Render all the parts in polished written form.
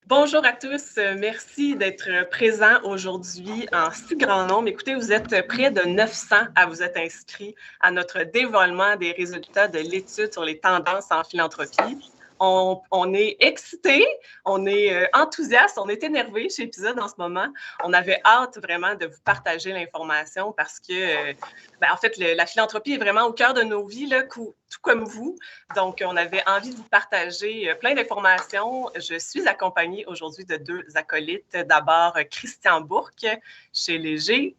Bonjour à tous, merci d'être présents aujourd'hui en si grand nombre. Écoutez, vous êtes près de 900 à vous être inscrits à notre dévoilement des résultats de l'étude sur les tendances en philanthropie. On est excités, on est enthousiastes, on est énervés chez Épisode en ce moment. On avait hâte vraiment de vous partager l'information parce que, en fait, la philanthropie est vraiment au cœur de nos vies, là, tout comme vous. Donc, on avait envie de vous partager plein d'informations. Je suis accompagnée aujourd'hui de deux acolytes. D'abord, Christian Bourque, chez Léger.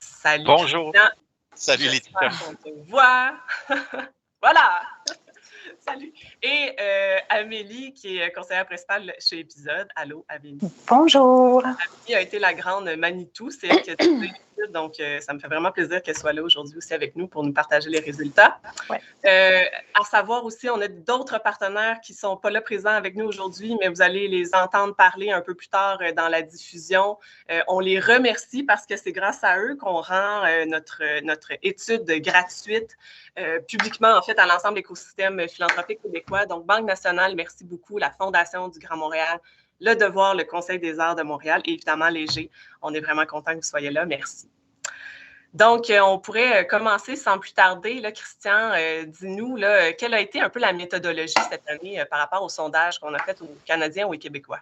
Salut, bonjour. Christian. Salut, Laetitia. On te voit. Voilà. Salut. Et Amélie, qui est conseillère principale chez Épisode. Allô, Amélie. Bonjour. Amélie a été la grande Manitou, c'est elle qui a tout l'étude, donc ça me fait vraiment plaisir qu'elle soit là aujourd'hui aussi avec nous pour nous partager les résultats. Ouais. À savoir aussi, on a d'autres partenaires qui ne sont pas là présents avec nous aujourd'hui, mais vous allez les entendre parler un peu plus tard dans la diffusion. On les remercie parce que c'est grâce à eux qu'on rend notre étude gratuite publiquement, en fait, à l'ensemble de l'écosystème philanthropique québécois. Donc, Banque nationale, merci beaucoup, la Fondation du Grand Montréal, Le Devoir, le Conseil des arts de Montréal et évidemment Léger. On est vraiment content que vous soyez là. Merci. Donc, on pourrait commencer sans plus tarder. Là, Christian, dis-nous, là, quelle a été un peu la méthodologie cette année par rapport au sondage qu'on a fait aux Canadiens ou aux Québécois?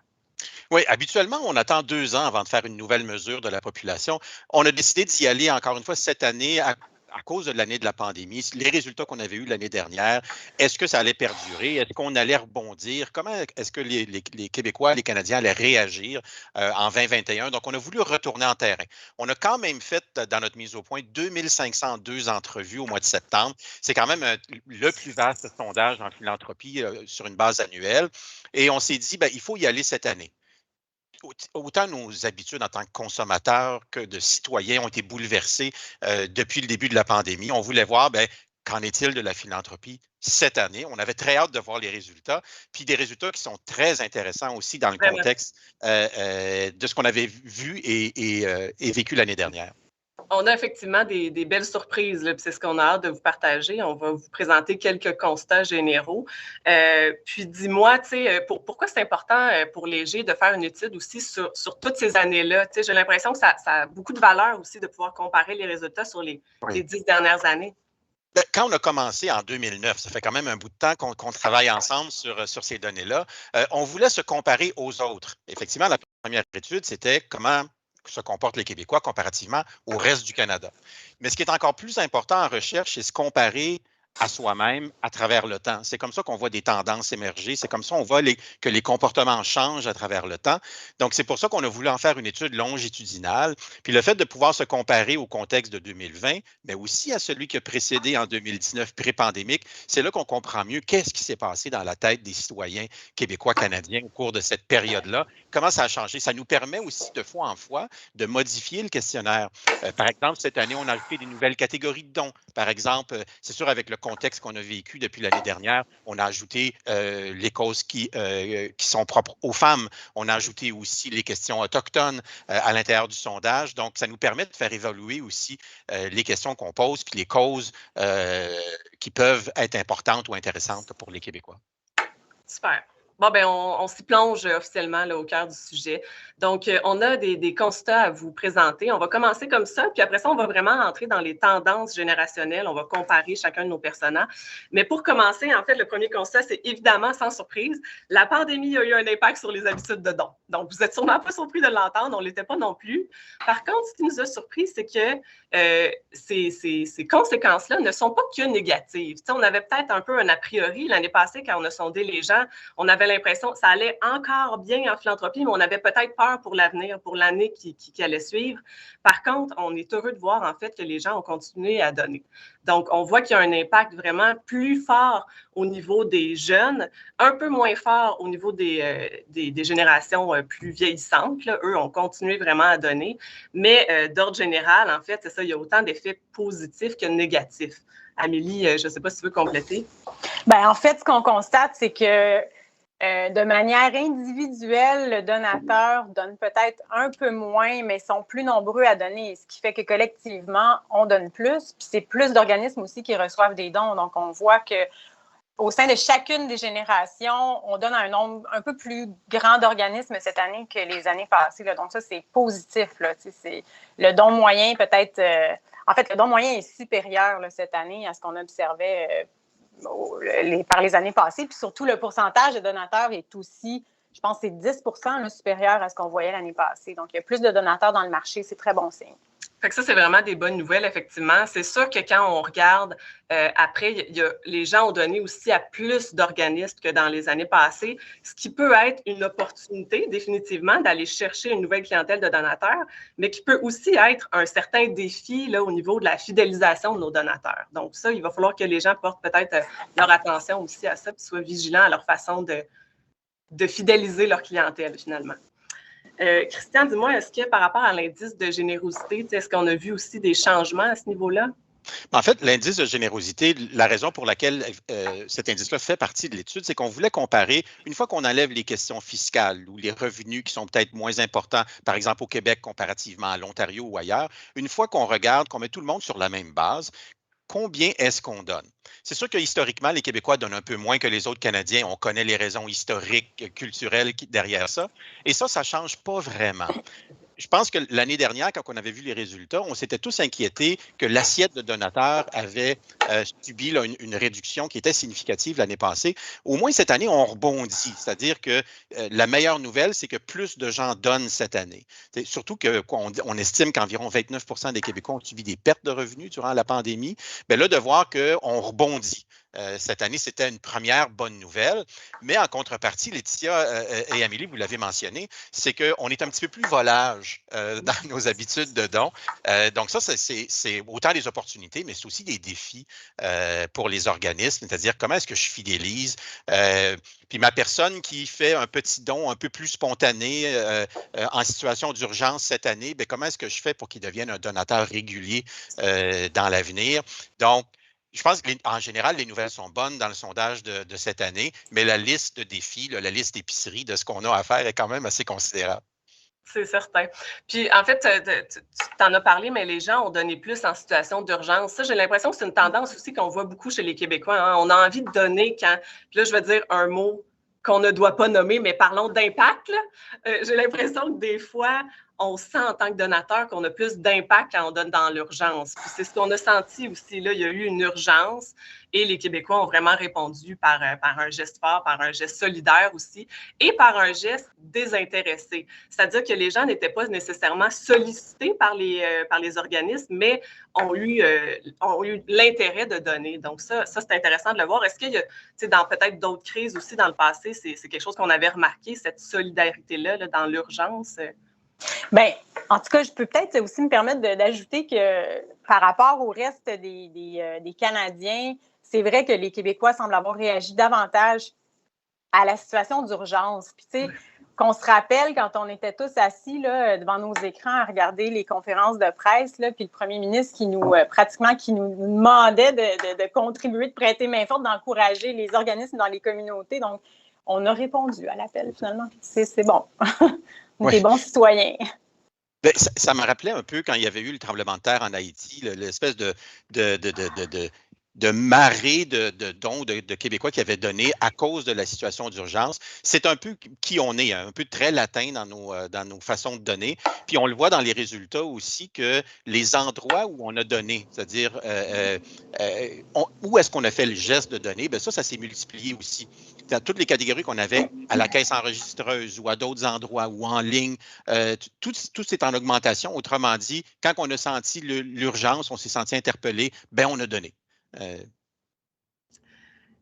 Oui, habituellement, on attend 2 ans avant de faire une nouvelle mesure de la population. On a décidé d'y aller encore une fois cette année à cause de l'année de la pandémie. Les résultats qu'on avait eus l'année dernière, est-ce que ça allait perdurer? Est-ce qu'on allait rebondir? Comment est-ce que les Québécois, les Canadiens allaient réagir en 2021? Donc, on a voulu retourner en terrain. On a quand même fait, dans notre mise au point, 2502 entrevues au mois de septembre. C'est quand même le plus vaste sondage en philanthropie sur une base annuelle. Et on s'est dit, il faut y aller cette année. Autant nos habitudes en tant que consommateurs que de citoyens ont été bouleversées depuis le début de la pandémie. On voulait voir, qu'en est-il de la philanthropie cette année? On avait très hâte de voir les résultats, puis des résultats qui sont très intéressants aussi dans le contexte de ce qu'on avait vu et vécu l'année dernière. On a effectivement des belles surprises, là, puis c'est ce qu'on a hâte de vous partager. On va vous présenter quelques constats généraux. Puis dis-moi, tu sais, pourquoi c'est important pour Léger de faire une étude aussi sur toutes ces années-là? Tu sais, j'ai l'impression que ça a beaucoup de valeur aussi de pouvoir comparer les résultats sur les 10 dernières années. Quand on a commencé en 2009, ça fait quand même un bout de temps qu'on travaille ensemble sur ces données-là, on voulait se comparer aux autres. Effectivement, la première étude, c'était comment se comportent les Québécois comparativement au reste du Canada. Mais ce qui est encore plus important en recherche, c'est se comparer à soi-même à travers le temps. C'est comme ça qu'on voit des tendances émerger. C'est comme ça qu'on voit que les comportements changent à travers le temps. Donc, c'est pour ça qu'on a voulu en faire une étude longitudinale. Puis le fait de pouvoir se comparer au contexte de 2020, mais aussi à celui qui a précédé en 2019, pré-pandémique, c'est là qu'on comprend mieux qu'est-ce qui s'est passé dans la tête des citoyens québécois, canadiens au cours de cette période-là. Comment ça a changé? Ça nous permet aussi de fois en fois de modifier le questionnaire. Par exemple, cette année, on a ajouté des nouvelles catégories de dons. Par exemple, c'est sûr, avec le contexte qu'on a vécu depuis l'année dernière, on a ajouté les causes qui sont propres aux femmes. On a ajouté aussi les questions autochtones à l'intérieur du sondage. Donc, ça nous permet de faire évaluer aussi les questions qu'on pose puis les causes qui peuvent être importantes ou intéressantes pour les Québécois. Super. Bon, on s'y plonge officiellement là, au cœur du sujet. Donc, on a des constats à vous présenter. On va commencer comme ça, puis après ça, on va vraiment entrer dans les tendances générationnelles. On va comparer chacun de nos personnages. Mais pour commencer, en fait, le premier constat, c'est évidemment, sans surprise, la pandémie a eu un impact sur les habitudes de don. Donc, vous n'êtes sûrement pas surpris de l'entendre, on ne l'était pas non plus. Par contre, ce qui nous a surpris, c'est que ces conséquences-là ne sont pas que négatives. Tu sais, on avait peut-être un peu un a priori l'année passée quand on a sondé les gens. On avait l'impression que ça allait encore bien en philanthropie, mais on avait peut-être peur pour l'avenir, pour l'année qui allait suivre. Par contre, on est heureux de voir en fait que les gens ont continué à donner. Donc, on voit qu'il y a un impact vraiment plus fort au niveau des jeunes, un peu moins fort au niveau des générations plus vieillissantes. Là. Eux ont continué vraiment à donner. Mais d'ordre général, en fait, c'est ça, il y a autant d'effets positifs que négatifs. Amélie, je ne sais pas si tu veux compléter. En fait, ce qu'on constate, c'est que de manière individuelle, le donateur donne peut-être un peu moins, mais sont plus nombreux à donner, ce qui fait que collectivement, on donne plus. Puis c'est plus d'organismes aussi qui reçoivent des dons. Donc, on voit que au sein de chacune des générations, on donne un nombre un peu plus grand d'organismes cette année que les années passées. Là. Donc, ça, c'est positif. Là. Le don moyen, peut-être... en fait, le don moyen est supérieur là, cette année à ce qu'on observait par les années passées. Puis surtout, le pourcentage de donateurs est aussi, je pense, c'est 10 là, supérieur à ce qu'on voyait l'année passée. Donc, il y a plus de donateurs dans le marché. C'est très bon signe. Fait que ça, c'est vraiment des bonnes nouvelles, effectivement. C'est sûr que quand on regarde, après, les gens ont donné aussi à plus d'organismes que dans les années passées, ce qui peut être une opportunité, définitivement, d'aller chercher une nouvelle clientèle de donateurs, mais qui peut aussi être un certain défi là, au niveau de la fidélisation de nos donateurs. Donc ça, il va falloir que les gens portent peut-être leur attention aussi à ça, puis soient vigilants à leur façon de fidéliser leur clientèle, finalement. Christian, dis-moi, est-ce que par rapport à l'indice de générosité, est-ce qu'on a vu aussi des changements à ce niveau-là? En fait, l'indice de générosité, la raison pour laquelle cet indice-là fait partie de l'étude, c'est qu'on voulait comparer, une fois qu'on enlève les questions fiscales ou les revenus qui sont peut-être moins importants, par exemple au Québec comparativement à l'Ontario ou ailleurs, une fois qu'on regarde, qu'on met tout le monde sur la même base, combien est-ce qu'on donne? C'est sûr que historiquement, les Québécois donnent un peu moins que les autres Canadiens. On connaît les raisons historiques, culturelles derrière ça. Et ça ne change pas vraiment. Je pense que l'année dernière, quand on avait vu les résultats, on s'était tous inquiétés que l'assiette de donateurs avait subi là, une réduction qui était significative l'année passée. Au moins cette année, on rebondit. C'est-à-dire que la meilleure nouvelle, c'est que plus de gens donnent cette année. Surtout qu'on estime qu'environ 29 des Québécois ont subi des pertes de revenus durant la pandémie. Bien là, de voir qu'on rebondit. Cette année, c'était une première bonne nouvelle. Mais en contrepartie, Laetitia et Amélie, vous l'avez mentionné, c'est qu'on est un petit peu plus volage dans nos habitudes de dons. Donc ça, c'est autant des opportunités, mais c'est aussi des défis pour les organismes, c'est-à-dire comment est-ce que je fidélise. Puis ma personne qui fait un petit don un peu plus spontané en situation d'urgence cette année, bien, comment est-ce que je fais pour qu'il devienne un donateur régulier dans l'avenir? Donc, je pense qu'en général, les nouvelles sont bonnes dans le sondage de cette année, mais la liste de défis, là, la liste d'épicerie de ce qu'on a à faire est quand même assez considérable. C'est certain. Puis, en fait, tu t'en as parlé, mais les gens ont donné plus en situation d'urgence. Ça, j'ai l'impression que c'est une tendance aussi qu'on voit beaucoup chez les Québécois. Hein. On a envie de donner quand... Puis là, je vais dire un mot qu'on ne doit pas nommer, mais parlons d'impact. J'ai l'impression que des fois, on sent en tant que donateur qu'on a plus d'impact quand on donne dans l'urgence. Puis c'est ce qu'on a senti aussi. Là, il y a eu une urgence et les Québécois ont vraiment répondu par un geste fort, par un geste solidaire aussi et par un geste désintéressé. C'est-à-dire que les gens n'étaient pas nécessairement sollicités par les organismes, mais ont eu l'intérêt de donner. Donc ça c'est intéressant de le voir. Est-ce qu'il y a, dans peut-être d'autres crises aussi dans le passé, c'est quelque chose qu'on avait remarqué, cette solidarité-là là, dans l'urgence? Bien, en tout cas, je peux peut-être aussi me permettre d'ajouter que par rapport au reste des Canadiens, c'est vrai que les Québécois semblent avoir réagi davantage à la situation d'urgence. Puis, tu sais, qu'on se rappelle quand on était tous assis là, devant nos écrans à regarder les conférences de presse, là, puis le premier ministre qui nous demandait de contribuer, de prêter main forte, d'encourager les organismes dans les communautés. Donc, on a répondu à l'appel, finalement. C'est bon. Des bons citoyens. Bien, ça me rappelait un peu quand il y avait eu le tremblement de terre en Haïti, l'espèce de marée de dons de Québécois qui avaient donné à cause de la situation d'urgence. C'est un peu qui on est, un peu très latin dans nos façons de donner. Puis on le voit dans les résultats aussi que les endroits où on a donné, c'est-à-dire où est-ce qu'on a fait le geste de donner, bien ça s'est multiplié aussi. Dans toutes les catégories qu'on avait à la caisse enregistreuse ou à d'autres endroits ou en ligne, tout c'est en augmentation. Autrement dit, quand on a senti l'urgence, on s'est senti interpellé, bien on a donné.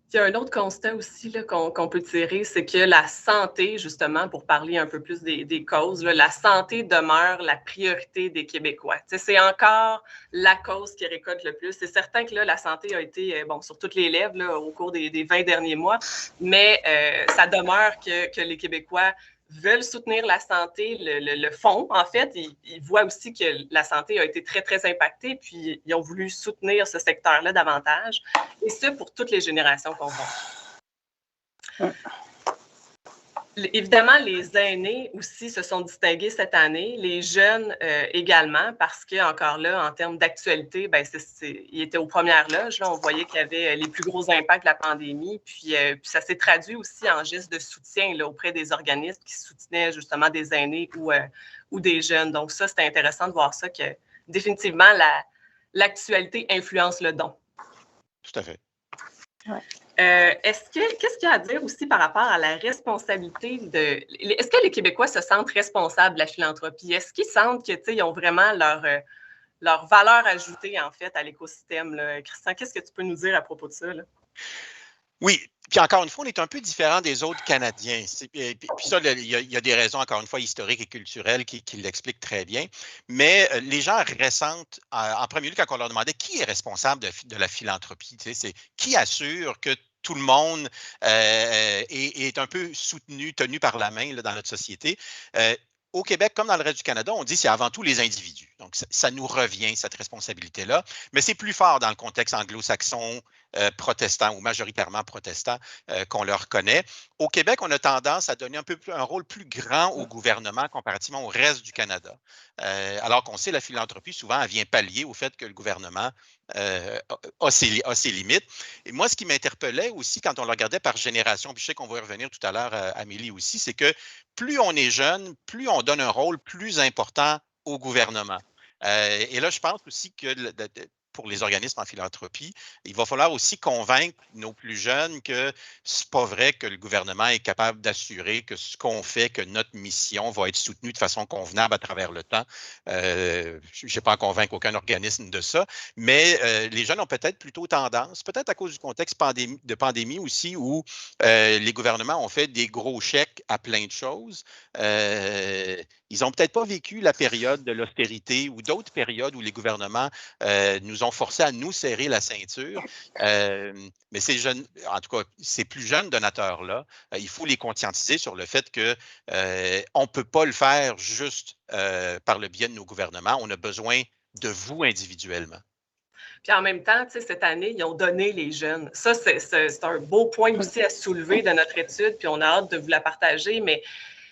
Il y a un autre constat aussi qu'on peut tirer, c'est que la santé, justement, pour parler un peu plus des causes, là, la santé demeure la priorité des Québécois. C'est encore la cause qui récolte le plus. C'est certain que là, la santé a été sur toutes les lèvres là, au cours des 20 derniers mois, mais ça demeure que les Québécois veulent soutenir la santé, le fond, en fait. Ils voient aussi que la santé a été très, très impactée, puis ils ont voulu soutenir ce secteur-là davantage, et ce, pour toutes les générations qu'on voit. Évidemment, les aînés aussi se sont distingués cette année, les jeunes également, parce qu'encore là, en termes d'actualité, ben, ils étaient aux premières loges. Là, on voyait qu'il y avait les plus gros impacts de la pandémie, puis ça s'est traduit aussi en gestes de soutien là, auprès des organismes qui soutenaient justement des aînés ou des jeunes. Donc ça, c'était intéressant de voir ça, que définitivement, l'actualité influence le don. Tout à fait. Ouais. Qu'est-ce qu'il y a à dire aussi par rapport à la responsabilité Est-ce que les Québécois se sentent responsables de la philanthropie? Est-ce qu'ils sentent qu'ils ont vraiment leur valeur ajoutée, en fait, à l'écosystème, là? Christian, qu'est-ce que tu peux nous dire à propos de ça, là? Oui, puis encore une fois, on est un peu différent des autres Canadiens. Puis ça, il y a des raisons, encore une fois, historiques et culturelles qui l'expliquent très bien. Mais les gens ressentent, en premier lieu, quand on leur demandait qui est responsable de la philanthropie, c'est qui assure que tout le monde est un peu soutenu, tenu par la main là, dans notre société. Au Québec, comme dans le reste du Canada, on dit que c'est avant tout les individus. Donc, ça nous revient, cette responsabilité-là. Mais c'est plus fort dans le contexte anglo-saxon, protestant ou majoritairement protestant qu'on le reconnaît. Au Québec, on a tendance à donner un rôle plus grand au gouvernement comparativement au reste du Canada. Alors qu'on sait, la philanthropie, souvent, elle vient pallier au fait que le gouvernement a ses limites. Et moi, ce qui m'interpellait aussi quand on le regardait par génération, puis je sais qu'on va y revenir tout à l'heure, Amélie aussi, c'est que plus on est jeune, plus on donne un rôle plus important au gouvernement. Et là, je pense aussi que pour les organismes en philanthropie, il va falloir aussi convaincre nos plus jeunes que c'est pas vrai que le gouvernement est capable d'assurer que ce qu'on fait, que notre mission va être soutenue de façon convenable à travers le temps. Je n'ai pas à convaincre aucun organisme de ça, mais les jeunes ont peut-être plutôt tendance, peut-être à cause du contexte de pandémie aussi, où les gouvernements ont fait des gros chèques à plein de choses. Ils n'ont peut-être pas vécu la période de l'austérité ou d'autres périodes où les gouvernements nous ont forcés à nous serrer la ceinture. Mais ces jeunes, en tout cas, ces plus jeunes donateurs-là, il faut les conscientiser sur le fait qu'on ne peut pas le faire juste par le biais de nos gouvernements. On a besoin de vous individuellement. Puis en même temps, cette année, ils ont donné les jeunes. Ça, c'est un beau point aussi à soulever de notre étude, puis on a hâte de vous la partager, mais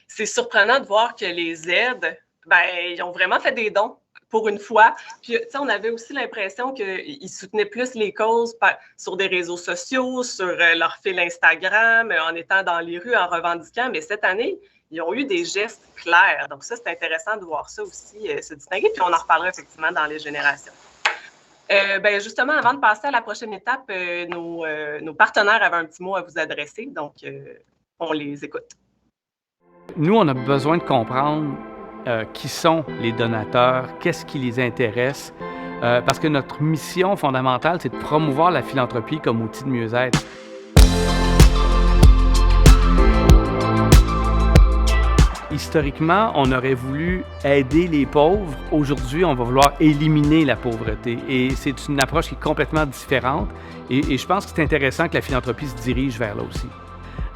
c'est surprenant de voir que les aides, ben, ils ont vraiment fait des dons pour une fois. Puis, on avait aussi l'impression qu'ils soutenaient plus les causes sur des réseaux sociaux, sur leur fil Instagram, en étant dans les rues, en revendiquant. Mais cette année, ils ont eu des gestes clairs. Donc ça, c'est intéressant de voir ça aussi se distinguer. Puis on en reparlera effectivement dans les générations. Ben justement, avant de passer à la prochaine étape, nos partenaires avaient un petit mot à vous adresser. Donc, on les écoute. Nous, on a besoin de comprendre qui sont les donateurs, qu'est-ce qui les intéresse, parce que notre mission fondamentale, c'est de promouvoir la philanthropie comme outil de mieux-être. Historiquement, on aurait voulu aider les pauvres. Aujourd'hui, on va vouloir éliminer la pauvreté. Et c'est une approche qui est complètement différente. Et je pense que c'est intéressant que la philanthropie se dirige vers là aussi.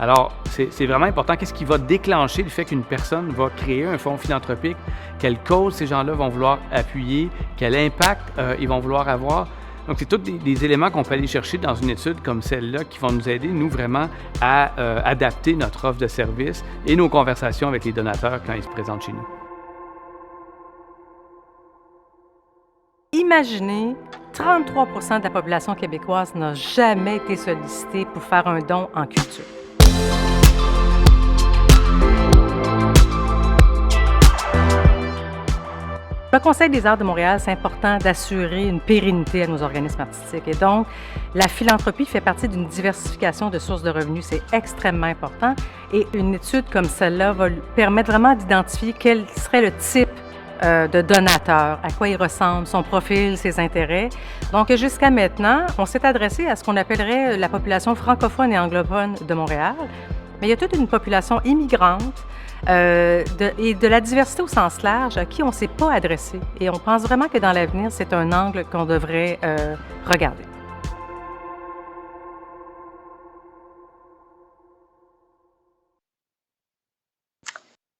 Alors, c'est vraiment important. Qu'est-ce qui va déclencher le fait qu'une personne va créer un fonds philanthropique? Quelle cause ces gens-là vont vouloir appuyer? Quel impact ils vont vouloir avoir? Donc, c'est tous des éléments qu'on peut aller chercher dans une étude comme celle-là qui vont nous aider, nous, vraiment, à adapter notre offre de service et nos conversations avec les donateurs quand ils se présentent chez nous. Imaginez, 33 % de la population québécoise n'a jamais été sollicitée pour faire un don en culture. Le Conseil des arts de Montréal, c'est important d'assurer une pérennité à nos organismes artistiques. Et donc, la philanthropie fait partie d'une diversification de sources de revenus. C'est extrêmement important. Et une étude comme celle-là va permettre vraiment d'identifier quel serait le type de donateur, à quoi il ressemble, son profil, ses intérêts. Donc, jusqu'à maintenant, on s'est adressé à ce qu'on appellerait la population francophone et anglophone de Montréal. Mais il y a toute une population immigrante et de la diversité au sens large à qui on ne s'est pas adressé. Et on pense vraiment que dans l'avenir, c'est un angle qu'on devrait regarder.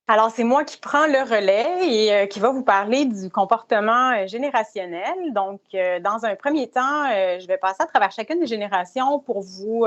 Alors, c'est moi qui prends le relais et qui va vous parler du comportement générationnel. Donc, dans un premier temps, je vais passer à travers chacune des générations pour vous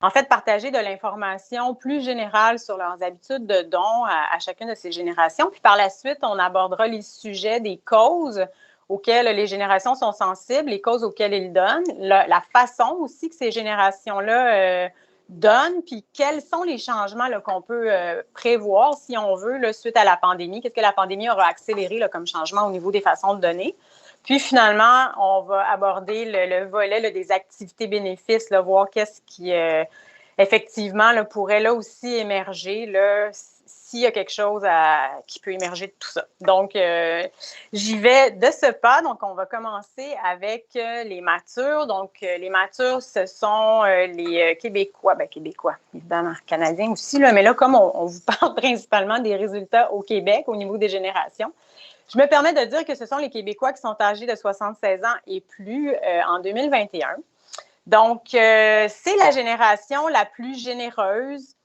en fait, partager de l'information plus générale sur leurs habitudes de dons à chacune de ces générations. Puis par la suite, on abordera les sujets des causes auxquelles les générations sont sensibles, les causes auxquelles ils donnent, la façon aussi que ces générations-là donnent, puis quels sont les changements qu'on peut prévoir, si on veut, là, suite à la pandémie. Qu'est-ce que la pandémie aura accéléré là, comme changement au niveau des façons de donner? Puis finalement, on va aborder le volet là, des activités bénéfices, là, voir qu'est-ce qui, effectivement, là, pourrait là aussi émerger, là, s'il y a quelque chose qui peut émerger de tout ça. Donc, j'y vais de ce pas. Donc, on va commencer avec les matures. Donc, les matures, ce sont les Québécois. Bien, Québécois, évidemment, Canadiens aussi. Là, mais là, comme on vous parle principalement des résultats au Québec, au niveau des générations, je me permets de dire que ce sont les Québécois qui sont âgés de 76 ans et plus en 2021. Donc, c'est la génération la plus généreuse.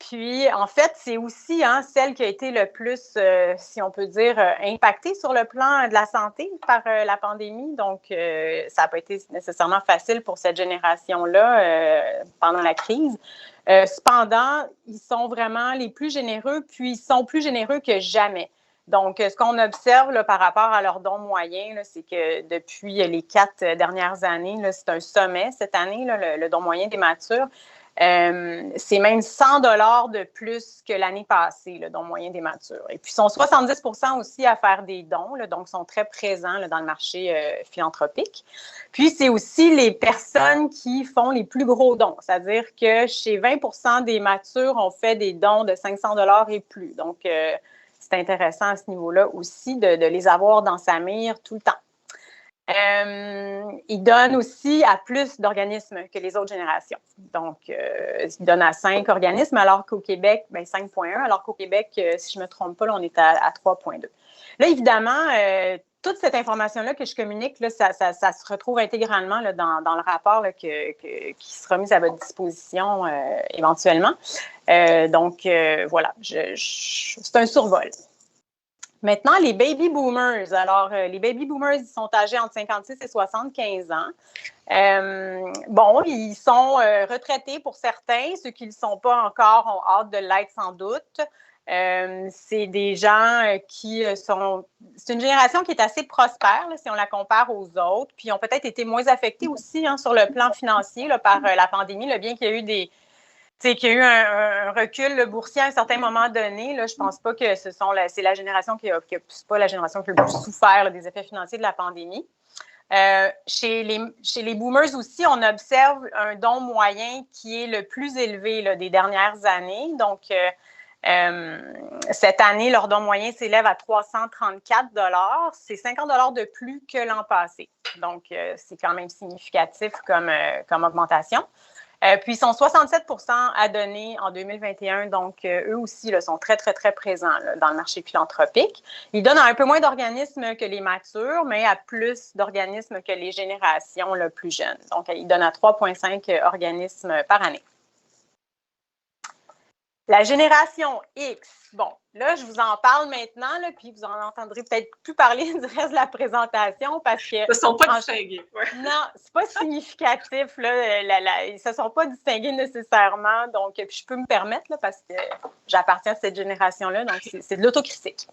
Puis, en fait, c'est aussi celle qui a été le plus, si on peut dire, impactée sur le plan de la santé par la pandémie. Donc, ça n'a pas été nécessairement facile pour cette génération-là pendant la crise. Cependant, ils sont vraiment les plus généreux, puis ils sont plus généreux que jamais. Donc, ce qu'on observe là, par rapport à leurs dons moyens, c'est que depuis les 4 dernières années, là, c'est un sommet cette année, là, le don moyen des matures. C'est même 100 $ de plus que l'année passée, le don moyen des matures. Et puis, ils sont 70 % aussi à faire des dons, là, donc ils sont très présents là, dans le marché philanthropique. Puis, c'est aussi les personnes qui font les plus gros dons, c'est-à-dire que chez 20 % des matures, on fait des dons de 500 $ et plus. Donc, c'est intéressant à ce niveau-là aussi de les avoir dans sa mire tout le temps. Ils donnent aussi à plus d'organismes que les autres générations. Donc, ils donnent à 5 organismes, alors qu'au Québec, 5,1, alors qu'au Québec, si je ne me trompe pas, là, on est à 3,2. Là, évidemment, toute cette information-là que je communique, là, ça se retrouve intégralement là, dans le rapport là, qui sera mis à votre disposition éventuellement. Donc, voilà, c'est un survol. Maintenant, les baby boomers. Alors, les baby boomers, ils sont âgés entre 56 et 75 ans. Bon, ils sont retraités pour certains. Ceux qui ne le sont pas encore ont hâte de l'être sans doute. C'est des gens qui sont... C'est une génération qui est assez prospère, là, si on la compare aux autres, puis ils ont peut-être été moins affectés aussi sur le plan financier là, par la pandémie, là, bien qu'il y a eu qu'il y a eu un recul boursier à un certain moment donné. Là, je ne pense pas que c'est la génération qui a pas la génération qui a le plus souffert là, des effets financiers de la pandémie. Chez les boomers aussi, on observe un don moyen qui est le plus élevé là, des dernières années. Donc, cette année, leur don moyen s'élève à 334 $. C'est 50 $ de plus que l'an passé. Donc, c'est quand même significatif comme augmentation. Puis, ils sont 67 % à donner en 2021. Donc, eux aussi là, sont très, très, très présents là, dans le marché philanthropique. Ils donnent à un peu moins d'organismes que les matures, mais à plus d'organismes que les générations là, plus jeunes. Donc, ils donnent à 3,5 organismes par année. La génération X, bon, là, je vous en parle maintenant, là, puis vous en entendrez peut-être plus parler du reste de la présentation parce que... Ils ne sont pas distingués. Ouais. Non, c'est pas significatif, là, ils ne se sont pas distingués nécessairement, donc puis je peux me permettre, là, parce que j'appartiens à cette génération-là, donc c'est de l'autocritique.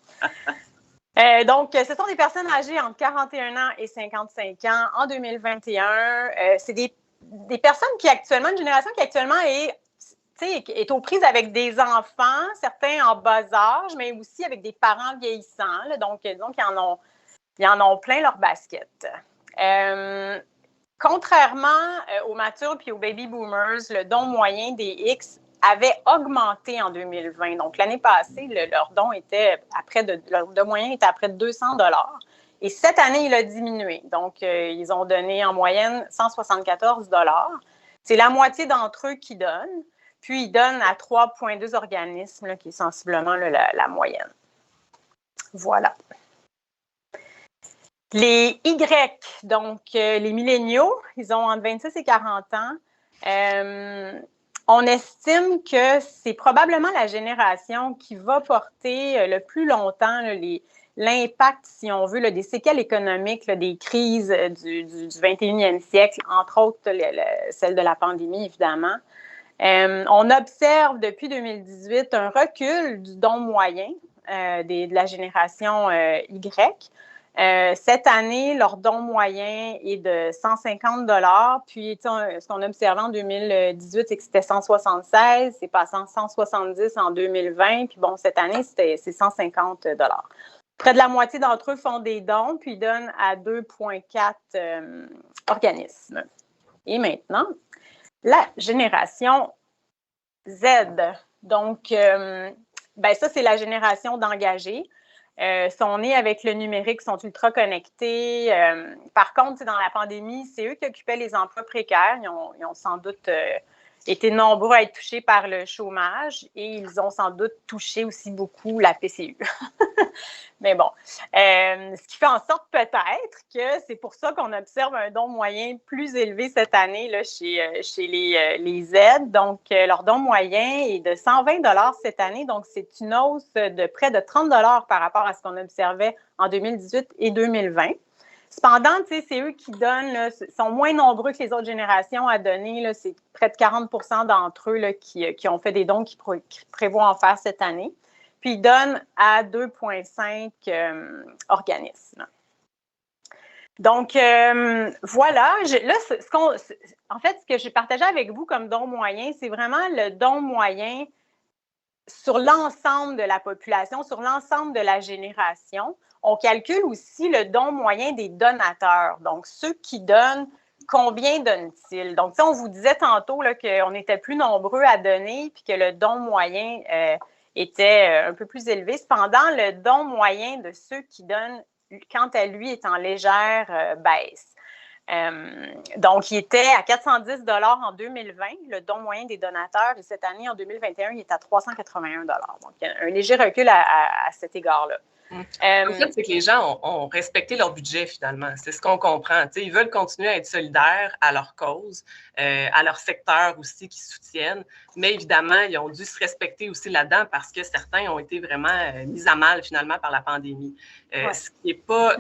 Donc, ce sont des personnes âgées entre 41 ans et 55 ans en 2021. C'est des personnes qui actuellement, une génération qui actuellement est aux prises avec des enfants, certains en bas âge, mais aussi avec des parents vieillissants. Là, donc, disons qu'ils en ont plein leur basket. Contrairement aux matures puis aux baby boomers, le don moyen des X avait augmenté en 2020. Donc, l'année passée, leur don moyen était à près de 200 $. Et cette année, il a diminué. Donc, ils ont donné en moyenne 174 $. C'est la moitié d'entre eux qui donnent. Puis, ils donnent à 3,2 organismes, là, qui est sensiblement là, la moyenne. Voilà. Les Y, donc les milléniaux, ils ont entre 26 et 40 ans. On estime que c'est probablement la génération qui va porter le plus longtemps l'impact, si on veut, des séquelles économiques des crises du 21e siècle, entre autres celle de la pandémie, évidemment. On observe depuis 2018 un recul du don moyen de la génération Y. Cette année, leur don moyen est de 150 $. Puis, ce qu'on observait en 2018, c'est que c'était 176. C'est passé en 170 en 2020. Puis, bon, cette année, c'est 150 $. Près de la moitié d'entre eux font des dons, puis donnent à 2,4 organismes. Et maintenant, la génération Z. Donc, ça, c'est la génération d'engagés. Sont nés avec le numérique, sont ultra connectés. Par contre, dans la pandémie, c'est eux qui occupaient les emplois précaires. Ils ont sans doute été nombreux à être touchés par le chômage et ils ont sans doute touché aussi beaucoup la PCU. Mais bon, ce qui fait en sorte peut-être que c'est pour ça qu'on observe un don moyen plus élevé cette année là, chez les Z. Donc, leur don moyen est de 120 $ cette année. Donc, c'est une hausse de près de 30 $ par rapport à ce qu'on observait en 2018 et 2020. Cependant, c'est eux qui donnent, là, sont moins nombreux que les autres générations à donner. Là, c'est près de 40 % d'entre eux là, qui ont fait des dons, qui prévoient en faire cette année. Puis, ils donnent à 2,5 organismes. Donc, voilà. En fait, ce que j'ai partagé avec vous comme don moyen, c'est vraiment le don moyen sur l'ensemble de la population, sur l'ensemble de la génération. On calcule aussi le don moyen des donateurs. Donc, ceux qui donnent, combien donnent-ils? Donc, on vous disait tantôt là, qu'on était plus nombreux à donner puis que le don moyen était un peu plus élevé. Cependant, le don moyen de ceux qui donnent, quant à lui, est en légère baisse. Donc, il était à 410 $ en 2020, le don moyen des donateurs. Et cette année, en 2021, il est à 381 $. Donc, il y a un léger recul à cet égard-là. En fait, c'est que les gens ont respecté leur budget, finalement. C'est ce qu'on comprend. Ils veulent continuer à être solidaires à leur cause, à leur secteur aussi qu'ils soutiennent. Mais évidemment, ils ont dû se respecter aussi là-dedans parce que certains ont été vraiment mis à mal, finalement, par la pandémie. Ce qui n'est pas...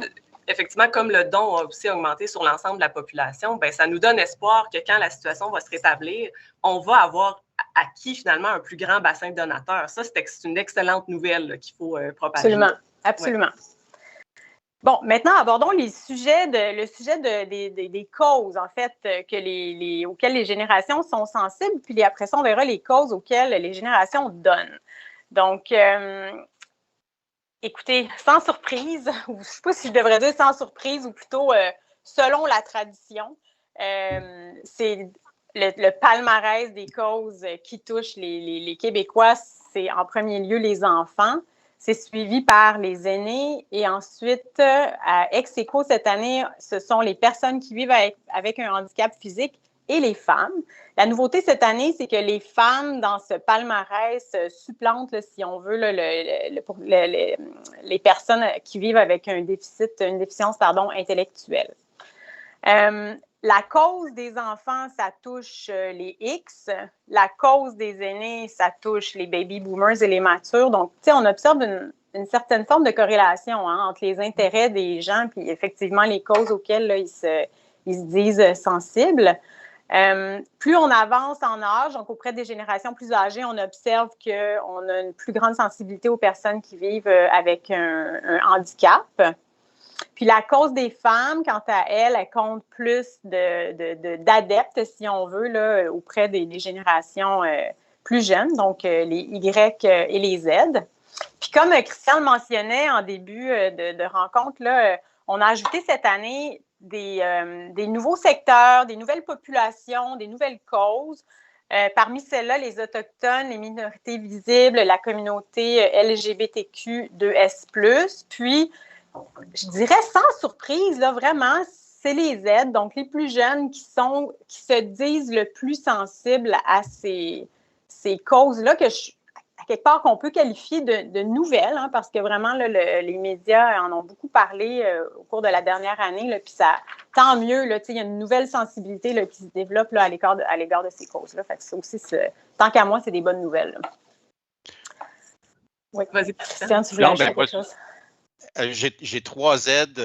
Effectivement, comme le don a aussi augmenté sur l'ensemble de la population, ça nous donne espoir que quand la situation va se rétablir, on va avoir acquis finalement un plus grand bassin de donateurs. Ça, c'est une excellente nouvelle qu'il faut propager. Absolument. Ouais. Bon, maintenant, abordons le sujet des causes, en fait, auxquelles les générations sont sensibles, puis après ça, on verra les causes auxquelles les générations donnent. Donc, écoutez, sans surprise, ou je ne sais pas si je devrais dire sans surprise, ou plutôt selon la tradition, c'est le palmarès des causes qui touchent les Québécois, c'est en premier lieu les enfants. C'est suivi par les aînés et ensuite, à ex-aequo cette année, ce sont les personnes qui vivent avec un handicap physique et les femmes. La nouveauté cette année, c'est que les femmes, dans ce palmarès, supplantent, là, si on veut, là, les personnes qui vivent avec une déficience intellectuelle. La cause des enfants, ça touche les X. La cause des aînés, ça touche les baby boomers et les matures. Donc, tu sais, on observe une certaine forme de corrélation entre les intérêts des gens puis effectivement les causes auxquelles là, ils se disent sensibles. Plus on avance en âge, donc auprès des générations plus âgées, on observe qu'on a une plus grande sensibilité aux personnes qui vivent avec un handicap. Puis la cause des femmes, quant à elle compte plus d'adeptes, si on veut, là, auprès des générations plus jeunes, donc les Y et les Z. Puis comme Christian le mentionnait en début de rencontre, là, on a ajouté cette année des nouveaux secteurs, des nouvelles populations, des nouvelles causes. Parmi celles-là, les Autochtones, les minorités visibles, la communauté LGBTQ2S+, puis je dirais sans surprise, là, vraiment, c'est les Z, donc les plus jeunes qui se disent le plus sensibles à ces causes-là, à quelque part qu'on peut qualifier de nouvelles, parce que vraiment, là, les médias en ont beaucoup parlé au cours de la dernière année, là, puis ça, tant mieux, là, il y a une nouvelle sensibilité là, qui se développe là, à l'égard de ces causes-là. Fait que ça aussi, tant qu'à moi, c'est des bonnes nouvelles. Là. Oui. Vas-y, Christian, tu voulais ajouter quelque chose? J'ai 3 aides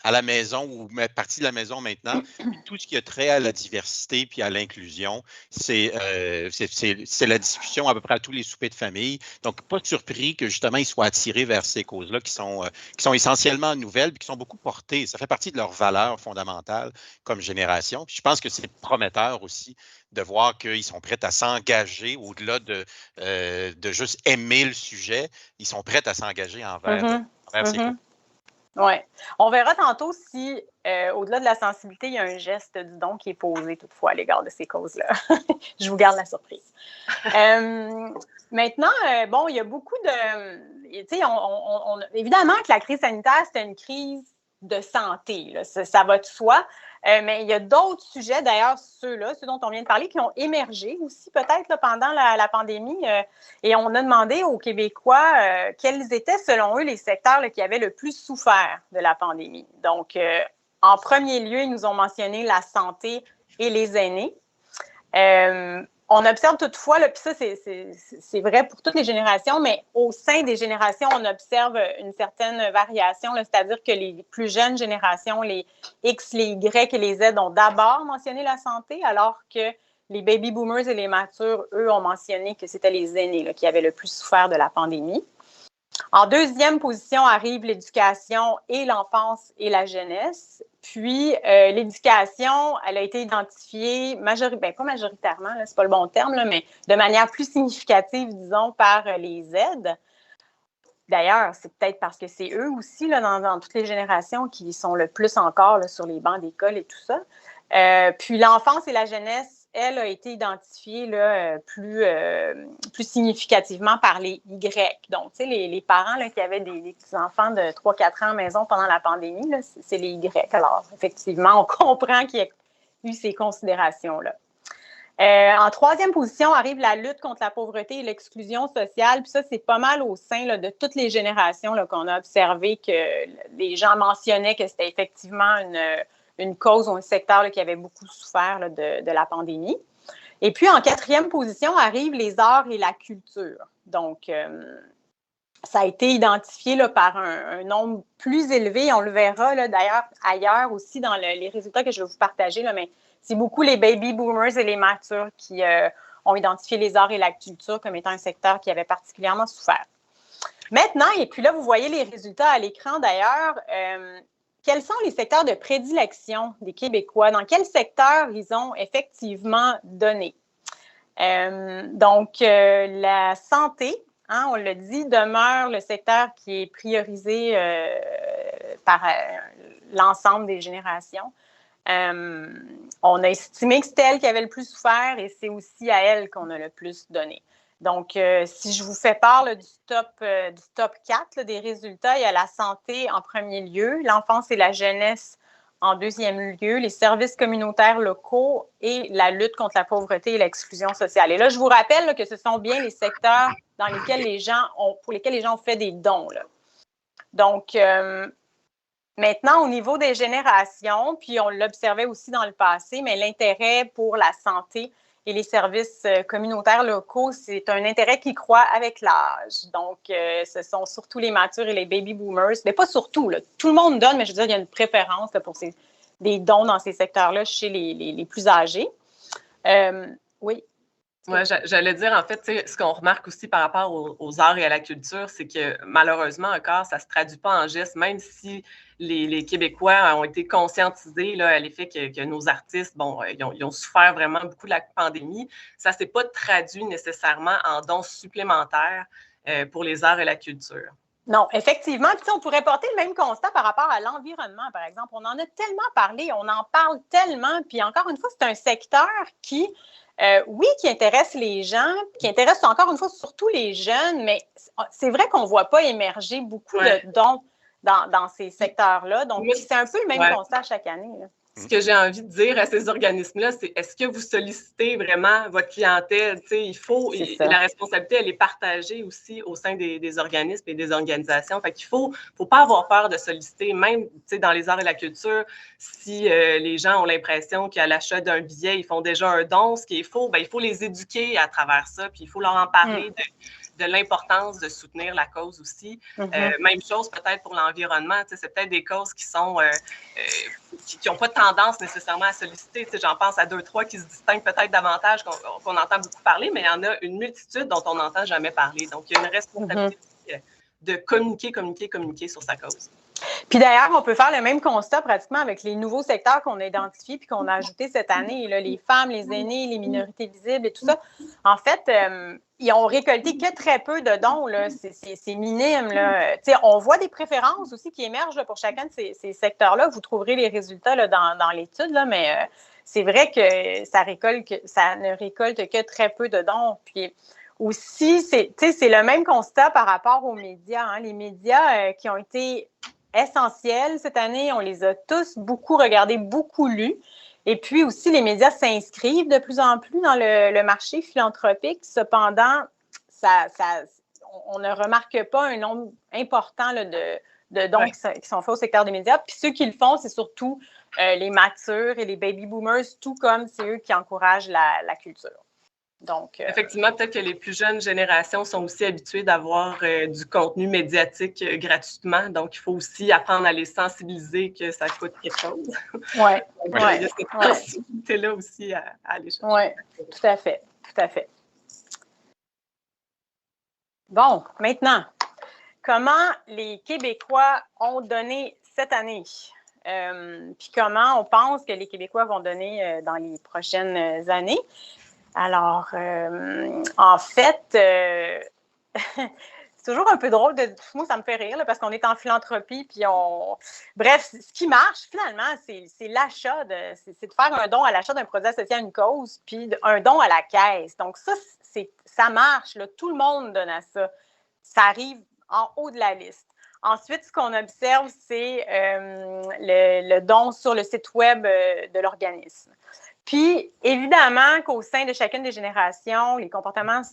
à la maison ou partie de la maison maintenant. Tout ce qui a trait à la diversité puis à l'inclusion, c'est la discussion à peu près à tous les soupers de famille. Donc, pas surpris que justement, ils soient attirés vers ces causes-là qui sont essentiellement nouvelles puis qui sont beaucoup portées. Ça fait partie de leurs valeurs fondamentales comme génération. Puis je pense que c'est prometteur aussi de voir qu'ils sont prêts à s'engager au-delà de juste aimer le sujet. Ils sont prêts à s'engager envers Oui. On verra tantôt si, au-delà de la sensibilité, il y a un geste du don qui est posé toutefois à l'égard de ces causes-là. Je vous garde la surprise. Maintenant, bon, il y a beaucoup de... Tu sais, évidemment que la crise sanitaire, c'est une crise de santé, là, ça va de soi. Mais il y a d'autres sujets, d'ailleurs, ceux dont on vient de parler, qui ont émergé aussi peut-être là, pendant la pandémie. Et on a demandé aux Québécois quels étaient, selon eux, les secteurs là, qui avaient le plus souffert de la pandémie. Donc, en premier lieu, ils nous ont mentionné la santé et les aînés. On observe toutefois, là, puis ça, c'est vrai pour toutes les générations, mais au sein des générations, on observe une certaine variation, là, c'est-à-dire que les plus jeunes générations, les X, les Y et les Z ont d'abord mentionné la santé, alors que les baby boomers et les matures, eux, ont mentionné que c'était les aînés là, qui avaient le plus souffert de la pandémie. En deuxième position arrive l'éducation et l'enfance et la jeunesse. Puis, l'éducation, elle a été identifiée, pas majoritairement, c'est pas le bon terme, là, mais de manière plus significative, disons, par les aides. D'ailleurs, c'est peut-être parce que c'est eux aussi, là, dans toutes les générations, qui sont le plus encore là, sur les bancs d'école et tout ça. Puis, l'enfance et la jeunesse, elle a été identifiée là, plus significativement par les Y. Donc, tu sais, les parents là, qui avaient des petits-enfants de 3-4 ans à la maison pendant la pandémie, là, c'est les Y. Alors, effectivement, on comprend qu'il y a eu ces considérations-là. En troisième position arrive la lutte contre la pauvreté et l'exclusion sociale. Puis ça, c'est pas mal au sein là, de toutes les générations là, qu'on a observé que les gens mentionnaient que c'était effectivement une cause ou un secteur là, qui avait beaucoup souffert là, de la pandémie. Et puis, en quatrième position arrivent les arts et la culture. Donc, ça a été identifié là, par un nombre plus élevé. On le verra là, d'ailleurs ailleurs aussi dans les résultats que je vais vous partager, là, mais c'est beaucoup les baby boomers et les matures qui ont identifié les arts et la culture comme étant un secteur qui avait particulièrement souffert. Maintenant, et puis là, vous voyez les résultats à l'écran d'ailleurs, quels sont les secteurs de prédilection des Québécois? Dans quel secteur ils ont effectivement donné? Donc, la santé, hein, on l'a dit, demeure le secteur qui est priorisé par l'ensemble des générations. On a estimé que c'était elle qui avait le plus souffert et c'est aussi à elle qu'on a le plus donné. Donc, si je vous fais part là, du top 4 là, des résultats, il y a la santé en premier lieu, l'enfance et la jeunesse en deuxième lieu, les services communautaires locaux et la lutte contre la pauvreté et l'exclusion sociale. Et là, je vous rappelle là, que ce sont bien les secteurs pour lesquels les gens ont fait des dons. Là. Donc, maintenant, au niveau des générations, puis on l'observait aussi dans le passé, mais l'intérêt pour la santé et les services communautaires locaux, c'est un intérêt qui croît avec l'âge. Donc, ce sont surtout les matures et les baby boomers. Mais pas surtout, là. Tout le monde donne, mais je veux dire, il y a une préférence là, pour des dons dans ces secteurs-là chez les plus âgés. Oui. Oui, j'allais dire, en fait, ce qu'on remarque aussi par rapport aux arts et à la culture, c'est que malheureusement, encore, ça ne se traduit pas en gestes, même si les Québécois ont été conscientisés là, à l'effet que nos artistes, bon, ils ont souffert vraiment beaucoup de la pandémie. Ça ne s'est pas traduit nécessairement en dons supplémentaires pour les arts et la culture. Non, effectivement. Puis, on pourrait porter le même constat par rapport à l'environnement, par exemple. On en a tellement parlé, on en parle tellement. Puis, encore une fois, c'est un secteur qui... oui, qui intéresse les gens, qui intéresse encore une fois surtout les jeunes, mais c'est vrai qu'on ne voit pas émerger beaucoup de dons dans ces secteurs-là. Donc, c'est un peu le même constat chaque année. Là. Ce que j'ai envie de dire à ces organismes-là, c'est est-ce que vous sollicitez vraiment votre clientèle? La responsabilité, elle est partagée aussi au sein des organismes et des organisations. Fait qu'il faut pas avoir peur de solliciter, même dans les arts et la culture, si les gens ont l'impression qu'à l'achat d'un billet, ils font déjà un don, ce qui est faux, il faut les éduquer à travers ça, puis il faut leur en parler de l'importance de soutenir la cause aussi. Même chose peut-être pour l'environnement. C'est peut-être des causes qui sont qui n'ont pas tendance nécessairement à solliciter. J'en pense à 2-3 qui se distinguent peut-être davantage, qu'on entend beaucoup parler, mais il y en a une multitude dont on n'entend jamais parler. Donc, il y a une responsabilité de communiquer sur sa cause. Puis d'ailleurs, on peut faire le même constat pratiquement avec les nouveaux secteurs qu'on a identifiés puis qu'on a ajoutés cette année, là, les femmes, les aînés, les minorités visibles et tout ça. En fait, ils ont récolté que très peu de dons, là. C'est minime, là. On voit des préférences aussi qui émergent là, pour chacun de ces secteurs-là. Vous trouverez les résultats là, dans l'étude, là, mais c'est vrai que ça ne récolte que très peu de dons. Puis aussi, c'est le même constat par rapport aux médias. Hein. Les médias qui ont été essentiels cette année, on les a tous beaucoup regardés, beaucoup lus. Et puis aussi, les médias s'inscrivent de plus en plus dans le marché philanthropique. Cependant, on ne remarque pas un nombre important là, de dons qui sont faits au secteur des médias. Puis ceux qui le font, c'est surtout les matures et les baby boomers, tout comme c'est eux qui encouragent la culture. Donc, effectivement, peut-être que les plus jeunes générations sont aussi habituées d'avoir du contenu médiatique gratuitement. Donc, il faut aussi apprendre à les sensibiliser que ça coûte quelque chose. Oui. Il y a cette sensibilité-là aussi à aller chercher. Oui, tout à fait. Tout à fait. Bon, maintenant, comment les Québécois ont donné cette année? Puis comment on pense que les Québécois vont donner dans les prochaines années? Alors, en fait, c'est toujours un peu drôle. Moi, ça me fait rire là, parce qu'on est en philanthropie. Puis bref, ce qui marche, finalement, c'est l'achat. C'est de faire un don à l'achat d'un produit associé à une cause, puis un don à la caisse. Donc, ça marche. Là. Tout le monde donne à ça. Ça arrive en haut de la liste. Ensuite, ce qu'on observe, c'est le don sur le site web de l'organisme. Puis, évidemment qu'au sein de chacune des générations, les comportements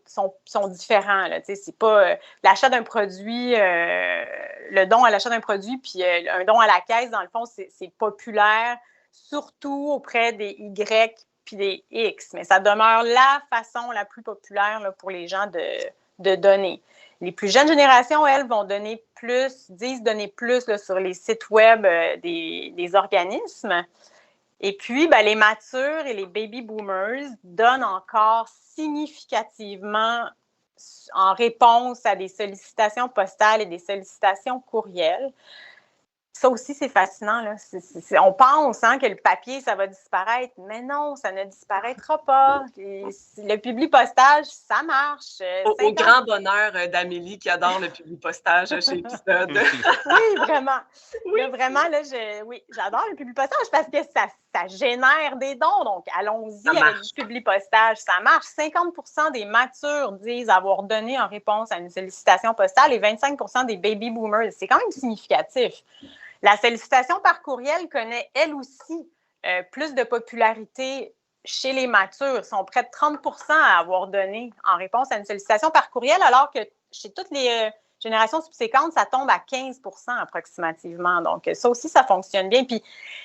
sont différents. C'est pas l'achat d'un produit, le don à l'achat d'un produit, puis un don à la caisse, dans le fond, c'est populaire, surtout auprès des Y puis des X. Mais ça demeure la façon la plus populaire là, pour les gens de donner. Les plus jeunes générations, elles, disent donner plus là, sur les sites web des organismes. Et puis, les matures et les baby boomers donnent encore significativement en réponse à des sollicitations postales et des sollicitations courriels. Ça aussi, c'est fascinant. Là. On pense que le papier, ça va disparaître, mais non, ça ne disparaîtra pas. Le publipostage, ça marche. Au grand bonheur d'Amélie qui adore le publipostage chez Épisode. Oui, vraiment. Oui. Là, vraiment, là, j'adore le publipostage parce que ça génère des dons. Donc, allons-y avec du publipostage. Ça marche. 50% des matures disent avoir donné en réponse à une sollicitation postale et 25% des baby boomers. C'est quand même significatif. La sollicitation par courriel connaît, elle aussi, plus de popularité chez les matures. Ils sont près de 30% à avoir donné en réponse à une sollicitation par courriel, alors que chez toutes les générations subséquentes, ça tombe à 15% approximativement. Donc, ça aussi, ça fonctionne bien. Puis,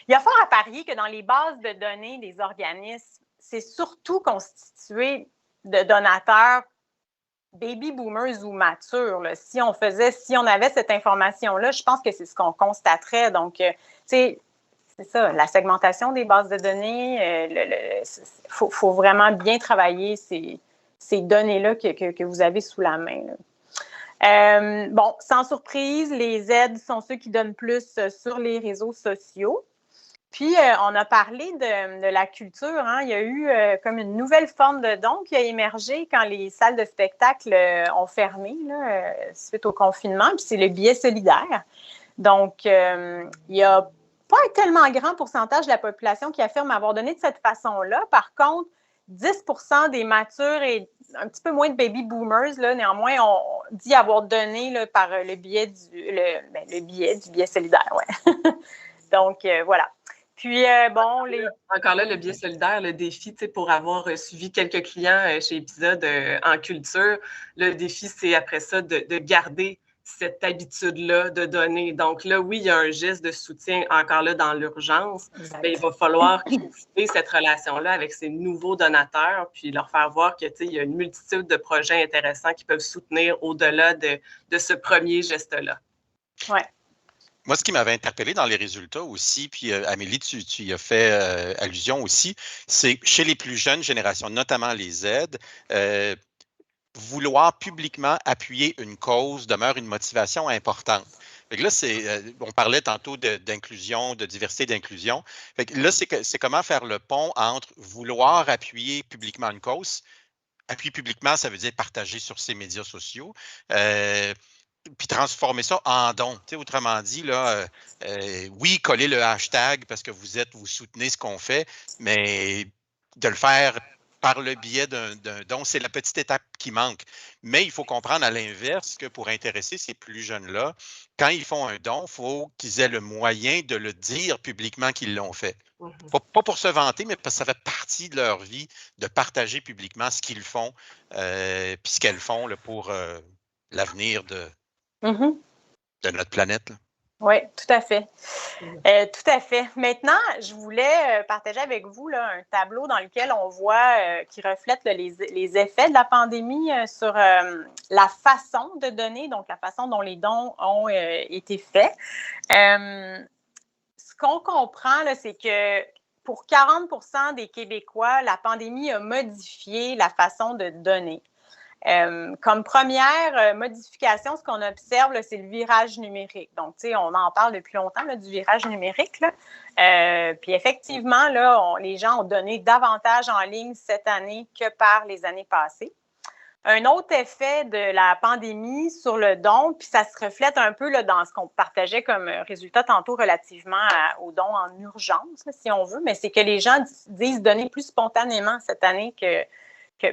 il y a fort à parier que dans les bases de données des organismes, c'est surtout constitué de donateurs baby boomers ou matures. Là. Si on avait cette information-là, je pense que c'est ce qu'on constaterait. Donc, c'est ça, la segmentation des bases de données, faut vraiment bien travailler ces données-là que vous avez sous la main. Bon, sans surprise, les aides sont ceux qui donnent plus sur les réseaux sociaux. Puis, on a parlé de la culture. Hein. Il y a eu comme une nouvelle forme de don qui a émergé quand les salles de spectacle ont fermé là, suite au confinement. Puis, c'est le billet solidaire. Donc, il n'y a pas un tellement grand pourcentage de la population qui affirme avoir donné de cette façon-là. Par contre, 10% des matures et un petit peu moins de baby boomers, là, néanmoins, on dit avoir donné là, par le biais du billet solidaire. Ouais. Donc, voilà. Puis, Encore là, le billet solidaire, le défi, pour avoir suivi quelques clients chez Épisode en culture, le défi, c'est après ça de garder cette habitude-là de donner. Donc là, oui, il y a un geste de soutien encore là dans l'urgence, mais il va falloir cultiver cette relation-là avec ces nouveaux donateurs, puis leur faire voir que, il y a une multitude de projets intéressants qui peuvent soutenir au-delà de ce premier geste-là. Oui. Moi, ce qui m'avait interpellé dans les résultats aussi, puis Amélie, tu y as fait allusion aussi, c'est chez les plus jeunes générations, notamment les Z, vouloir publiquement appuyer une cause demeure une motivation importante. Fait que là, on parlait tantôt d'inclusion, de diversité d'inclusion. Fait que là, c'est comment faire le pont entre vouloir appuyer publiquement une cause. Appuyer publiquement, ça veut dire partager sur ses médias sociaux. Puis transformer ça en don. Autrement dit, là, oui, coller le hashtag parce que vous soutenez ce qu'on fait, mais de le faire par le biais d'un don, c'est la petite étape qui manque. Mais il faut comprendre à l'inverse que pour intéresser ces plus jeunes-là, quand ils font un don, il faut qu'ils aient le moyen de le dire publiquement qu'ils l'ont fait. Pas pour se vanter, mais parce que ça fait partie de leur vie de partager publiquement ce qu'ils font puis ce qu'elles font là, pour l'avenir de notre planète. Là. Oui, tout à fait. Tout à fait. Maintenant, je voulais partager avec vous là, un tableau dans lequel on voit qui reflète là, les effets de la pandémie sur la façon de donner, donc la façon dont les dons ont été faits. Ce qu'on comprend, là, c'est que pour 40% des Québécois, la pandémie a modifié la façon de donner. Comme première modification, ce qu'on observe, là, c'est le virage numérique. Donc, tu sais, on en parle depuis longtemps, là, du virage numérique. Là. Puis effectivement, là, les gens ont donné davantage en ligne cette année que par les années passées. Un autre effet de la pandémie sur le don, puis ça se reflète un peu là, dans ce qu'on partageait comme résultat tantôt relativement aux dons en urgence, là, si on veut, mais c'est que les gens disent donner plus spontanément cette année que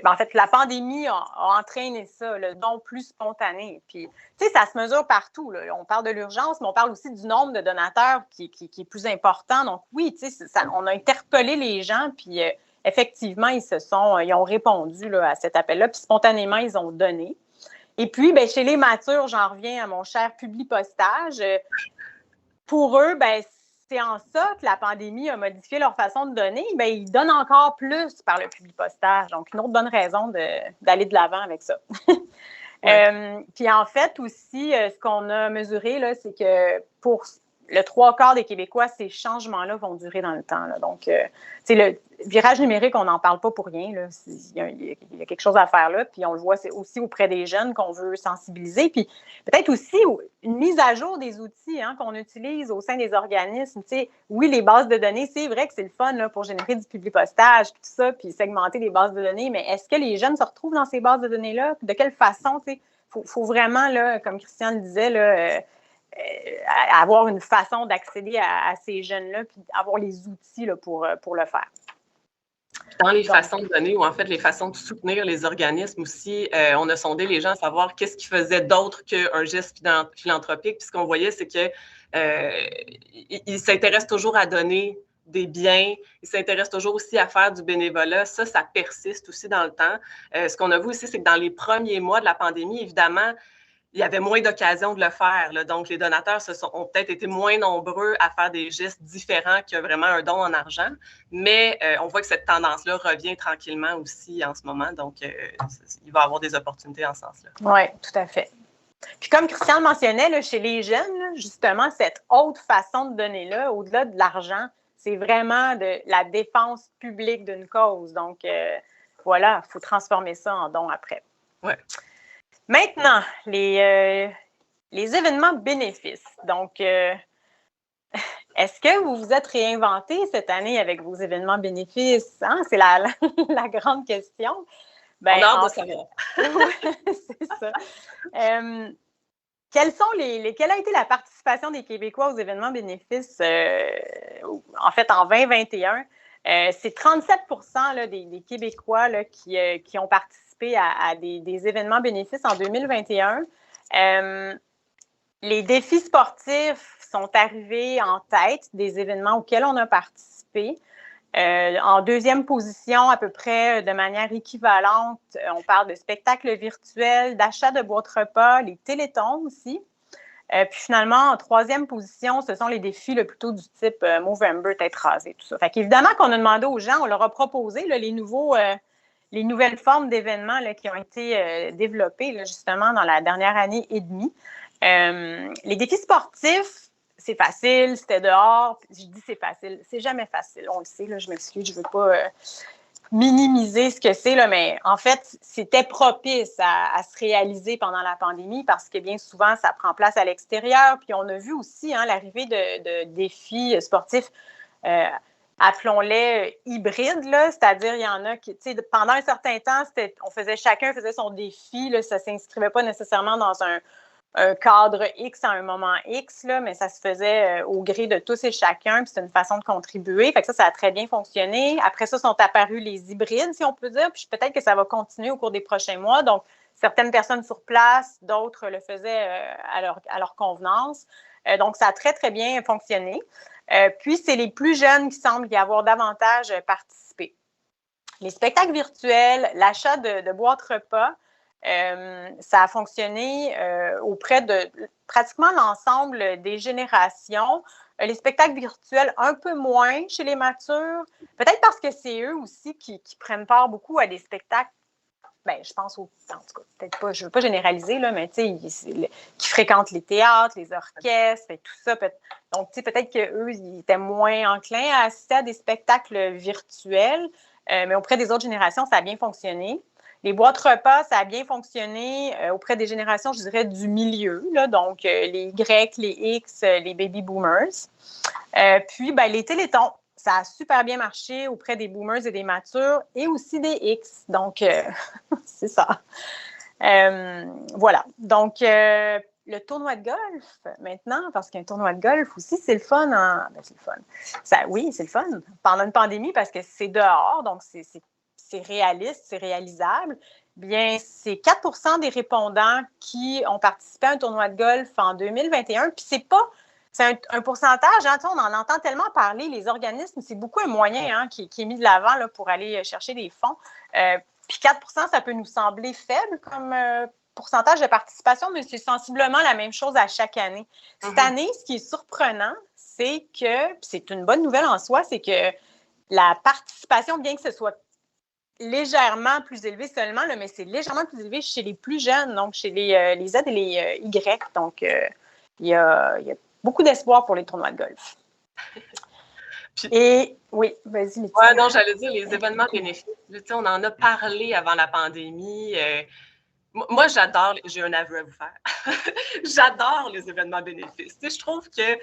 en fait, la pandémie a entraîné ça, le don plus spontané. Puis, tu sais, ça se mesure partout. Là. On parle de l'urgence, mais on parle aussi du nombre de donateurs qui est plus important. Donc, oui, tu sais, on a interpellé les gens, puis effectivement, ils ont répondu là, à cet appel-là, puis spontanément, ils ont donné. Et puis, bien, chez les matures, j'en reviens à mon cher Publipostage. Pour eux, bien, c'est en ça que la pandémie a modifié leur façon de donner. Bien, ils donnent encore plus par le Publipostage. Donc, une autre bonne raison d'aller de l'avant avec ça. Ouais. Puis en fait, aussi, ce qu'on a mesuré, là, c'est que pour le 3/4 des Québécois, ces changements-là vont durer dans le temps. Là. Donc, le virage numérique, on n'en parle pas pour rien. Là. Il y a quelque chose à faire là. Puis on le voit, c'est aussi auprès des jeunes qu'on veut sensibiliser. Puis peut-être aussi une mise à jour des outils qu'on utilise au sein des organismes. T'sais, oui, les bases de données, c'est vrai que c'est le fun là, pour générer du Publipostage, tout ça, puis segmenter les bases de données. Mais est-ce que les jeunes se retrouvent dans ces bases de données-là? De quelle façon? Il faut vraiment, là, comme Christian le disait, là, avoir une façon d'accéder à ces jeunes-là, puis avoir les outils là, pour le faire. Dans les façons de donner ou en fait les façons de soutenir les organismes aussi, on a sondé les gens à savoir qu'est-ce qu'ils faisaient d'autre qu'un geste philanthropique. Puis ce qu'on voyait, c'est qu'ils s'intéressent toujours à donner des biens, ils s'intéressent toujours aussi à faire du bénévolat. Ça persiste aussi dans le temps. Ce qu'on a vu aussi, c'est que dans les premiers mois de la pandémie, évidemment, il y avait moins d'occasions de le faire. Là. Donc, les donateurs ont peut-être été moins nombreux à faire des gestes différents que vraiment un don en argent. Mais on voit que cette tendance-là revient tranquillement aussi en ce moment. Donc, il va y avoir des opportunités en ce sens-là. Oui, tout à fait. Puis comme Christian le mentionnait, là, chez les jeunes, là, justement, cette autre façon de donner-là, au-delà de l'argent, c'est vraiment de la défense publique d'une cause. Donc, voilà, il faut transformer ça en don après. Oui. Maintenant, les événements bénéfices. Donc, est-ce que vous vous êtes réinventé cette année avec vos événements bénéfices? Hein? C'est la grande question. Ben, on a hâte de savoir. C'est ça. Quelle a été la participation des Québécois aux événements bénéfices, en fait, en 2021? C'est 37% là, des Québécois là, qui ont participé à des événements bénéfices en 2021. Les défis sportifs sont arrivés en tête des événements auxquels on a participé. En deuxième position, à peu près de manière équivalente, on parle de spectacles virtuels, d'achat de boîtes repas, les télétons aussi. Puis finalement, en troisième position, ce sont les défis plutôt du type Movember, tête rasée, tout ça. Fait qu'évidemment qu'on a demandé aux gens, on leur a proposé les nouvelles formes d'événements qui ont été développées justement dans la dernière année et demie. Les défis sportifs, c'est facile, c'était dehors. Je dis c'est facile, c'est jamais facile, on le sait, je m'excuse, je ne veux pas minimiser ce que c'est, mais en fait, c'était propice à se réaliser pendant la pandémie parce que bien souvent, ça prend place à l'extérieur. Puis on a vu aussi l'arrivée de défis sportifs, appelons-les hybrides, c'est-à-dire il y en a qui, pendant un certain temps, chacun faisait son défi, ça ne s'inscrivait pas nécessairement dans un cadre X à un moment X, mais ça se faisait au gré de tous et chacun, puis c'est une façon de contribuer. Fait que ça a très bien fonctionné. Après ça, sont apparus les hybrides, si on peut dire, puis peut-être que ça va continuer au cours des prochains mois. Donc, certaines personnes sur place, d'autres le faisaient à leur convenance. Donc, ça a très, très bien fonctionné. Puis, c'est les plus jeunes qui semblent y avoir davantage participé. Les spectacles virtuels, l'achat de boîtes repas, ça a fonctionné auprès de pratiquement l'ensemble des générations. Les spectacles virtuels, un peu moins chez les matures, peut-être parce que c'est eux aussi qui prennent part beaucoup à des spectacles. Bien, je pense en tout cas, peut-être pas, je ne veux pas généraliser, mais qui fréquentent les théâtres, les orchestres et tout ça. Donc, peut-être qu'eux, ils étaient moins enclins à assister à des spectacles virtuels, mais auprès des autres générations, ça a bien fonctionné. Les boîtes repas, ça a bien fonctionné auprès des générations, je dirais, du milieu, donc les Y, les X, les baby boomers. Puis, les télétons, ça a super bien marché auprès des boomers et des matures et aussi des X. Donc, c'est ça. Voilà. Donc, le tournoi de golf, maintenant, parce qu'un tournoi de golf aussi, c'est le fun. C'est le fun. Oui, c'est le fun pendant une pandémie parce que c'est dehors, donc c'est réaliste, c'est réalisable. Bien, c'est 4 % des répondants qui ont participé à un tournoi de golf en 2021. Puis c'est un pourcentage, on en entend tellement parler, les organismes, c'est beaucoup un moyen qui est mis de l'avant pour aller chercher des fonds. Puis 4 %, ça peut nous sembler faible comme pourcentage de participation, mais c'est sensiblement la même chose à chaque année. Cette année, ce qui est surprenant, c'est que, puis c'est une bonne nouvelle en soi, c'est que la participation, bien que ce soit légèrement plus élevé seulement, mais c'est légèrement plus élevé chez les plus jeunes, donc chez les Z et les Y. Donc, il y a beaucoup d'espoir pour les tournois de golf. Et oui, vas-y, Laetitia. Oui, non, j'allais dire les événements bénéfices. On en a parlé avant la pandémie. Moi, j'adore, j'ai un aveu à vous faire, j'adore les événements bénéfices. Je trouve que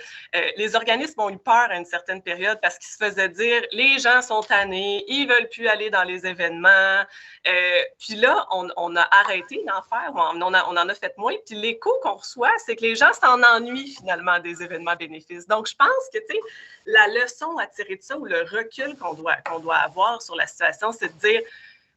les organismes ont eu peur à une certaine période parce qu'ils se faisaient dire « les gens sont tannés, ils ne veulent plus aller dans les événements ». Puis là, on a arrêté d'en faire, on en a fait moins. Puis l'écho qu'on reçoit, c'est que les gens s'en ennuient finalement des événements bénéfices. Donc, je pense que la leçon à tirer de ça ou le recul qu'on doit avoir sur la situation, c'est de dire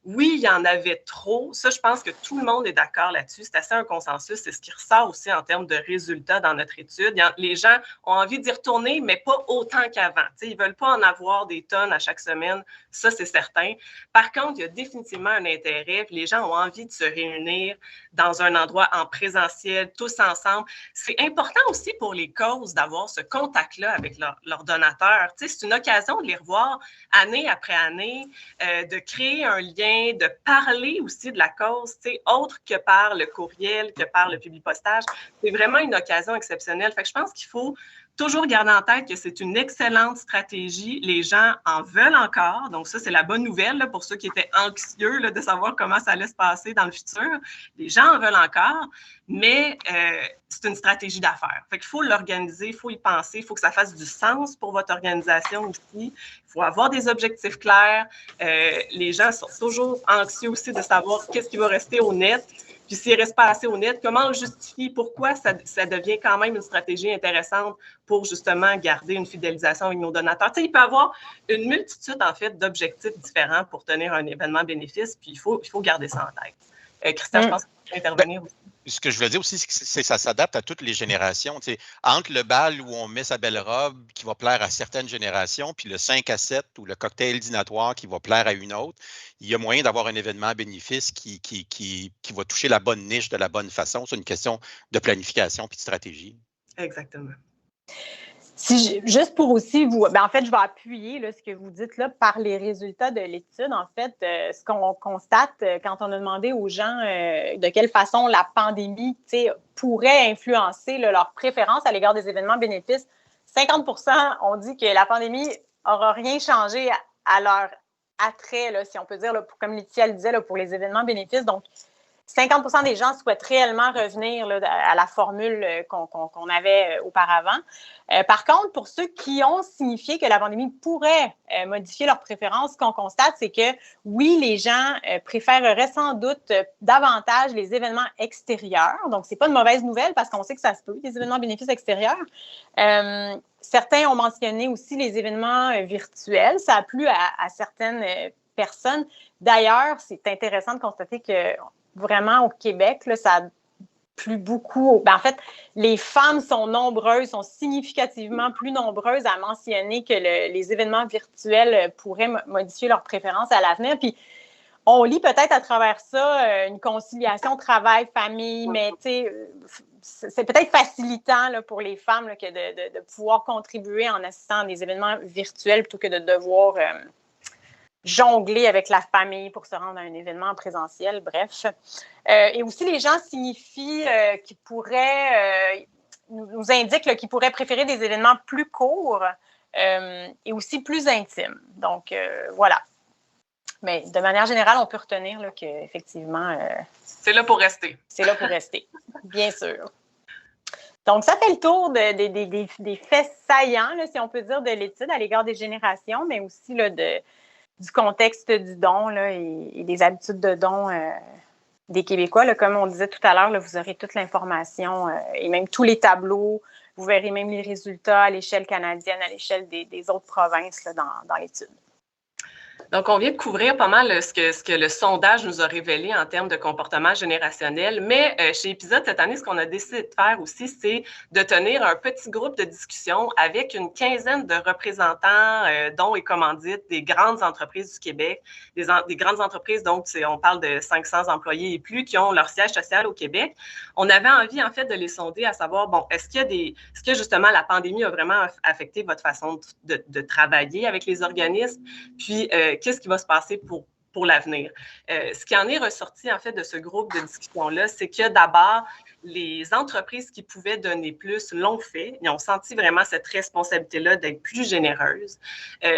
oui, il y en avait trop. Ça, je pense que tout le monde est d'accord là-dessus. C'est assez un consensus. C'est ce qui ressort aussi en termes de résultats dans notre étude. Les gens ont envie d'y retourner, mais pas autant qu'avant. Ils ne veulent pas en avoir des tonnes à chaque semaine. Ça, c'est certain. Par contre, il y a définitivement un intérêt. Les gens ont envie de se réunir dans un endroit en présentiel, tous ensemble. C'est important aussi pour les causes d'avoir ce contact-là avec leurs donateurs. C'est une occasion de les revoir année après année, de créer un lien, de parler aussi de la cause, autre que par le courriel, que par le publipostage. C'est vraiment une occasion exceptionnelle. Fait que je pense qu'il faut toujours garder en tête que c'est une excellente stratégie. Les gens en veulent encore. Donc, ça, c'est la bonne nouvelle là, pour ceux qui étaient anxieux là, de savoir comment ça allait se passer dans le futur. Les gens en veulent encore, mais c'est une stratégie d'affaires. Fait qu'il faut l'organiser, il faut y penser, il faut que ça fasse du sens pour votre organisation aussi. Il faut avoir des objectifs clairs. Les gens sont toujours anxieux aussi de savoir qu'est-ce qui va rester au net. Puis s'il ne reste pas assez au net, comment on le justifie? Pourquoi ça devient quand même une stratégie intéressante pour justement garder une fidélisation avec nos donateurs? Il peut y avoir une multitude, en fait, d'objectifs différents pour tenir un événement bénéfice, puis il faut garder ça en tête. Christian, je pense que tu peux intervenir aussi. Ce que je veux dire aussi, c'est que ça s'adapte à toutes les générations. Tu sais, entre le bal où on met sa belle robe qui va plaire à certaines générations, puis le 5 à 7 ou le cocktail dînatoire qui va plaire à une autre, il y a moyen d'avoir un événement à bénéfice qui va toucher la bonne niche de la bonne façon. C'est une question de planification puis de stratégie. Exactement. Juste pour aussi vous, en fait, je vais appuyer là, ce que vous dites là par les résultats de l'étude. En fait, ce qu'on constate quand on a demandé aux gens de quelle façon la pandémie pourrait influencer là, leur préférence à l'égard des événements bénéfices, 50% ont dit que la pandémie n'aura rien changé à leur attrait, là, si on peut dire, là, comme Laetitia le disait, là, pour les événements bénéfices. Donc, 50% des gens souhaitent réellement revenir là, à la formule qu'on avait auparavant. Par contre, pour ceux qui ont signifié que la pandémie pourrait modifier leurs préférences, ce qu'on constate, c'est que oui, les gens préféreraient sans doute davantage les événements extérieurs. Donc, ce n'est pas une mauvaise nouvelle parce qu'on sait que ça se peut, les événements bénéfices extérieurs. Certains ont mentionné aussi les événements virtuels. Ça a plu à certaines personnes. D'ailleurs, c'est intéressant de constater que vraiment, au Québec, là, ça a plu beaucoup. En fait, les femmes sont nombreuses, sont significativement plus nombreuses à mentionner que les événements virtuels pourraient modifier leurs préférences à l'avenir. Puis, on lit peut-être à travers ça une conciliation travail-famille, mais c'est peut-être facilitant là, pour les femmes là, que de pouvoir contribuer en assistant à des événements virtuels plutôt que de devoir jongler avec la famille pour se rendre à un événement présentiel, bref. Et aussi, les gens signifient qu'ils pourraient, nous indiquent là, qu'ils pourraient préférer des événements plus courts et aussi plus intimes. Donc, voilà. Mais de manière générale, on peut retenir là, qu'effectivement... c'est là pour rester. C'est là pour rester, bien sûr. Donc, ça fait le tour des faits saillants, là, si on peut dire, de l'étude à l'égard des générations, mais aussi là, du contexte du don là, et des habitudes de don des Québécois. Là, comme on disait tout à l'heure, là, vous aurez toute l'information et même tous les tableaux. Vous verrez même les résultats à l'échelle canadienne, à l'échelle des autres provinces là, dans l'étude. Donc, on vient de couvrir pas mal ce que le sondage nous a révélé en termes de comportement générationnel. Mais chez Épisode, cette année, ce qu'on a décidé de faire aussi, c'est de tenir un petit groupe de discussion avec une quinzaine de représentants, dont et commandites, des grandes entreprises du Québec, des grandes entreprises, donc on parle de 500 employés et plus, qui ont leur siège social au Québec. On avait envie, en fait, de les sonder à savoir, bon, est-ce que justement la pandémie a vraiment affecté votre façon de travailler avec les organismes? Puis, qu'est-ce qui va se passer pour l'avenir? Ce qui en est ressorti, en fait, de ce groupe de discussion-là, c'est que d'abord, les entreprises qui pouvaient donner plus l'ont fait. Ils ont senti vraiment cette responsabilité-là d'être plus généreuses.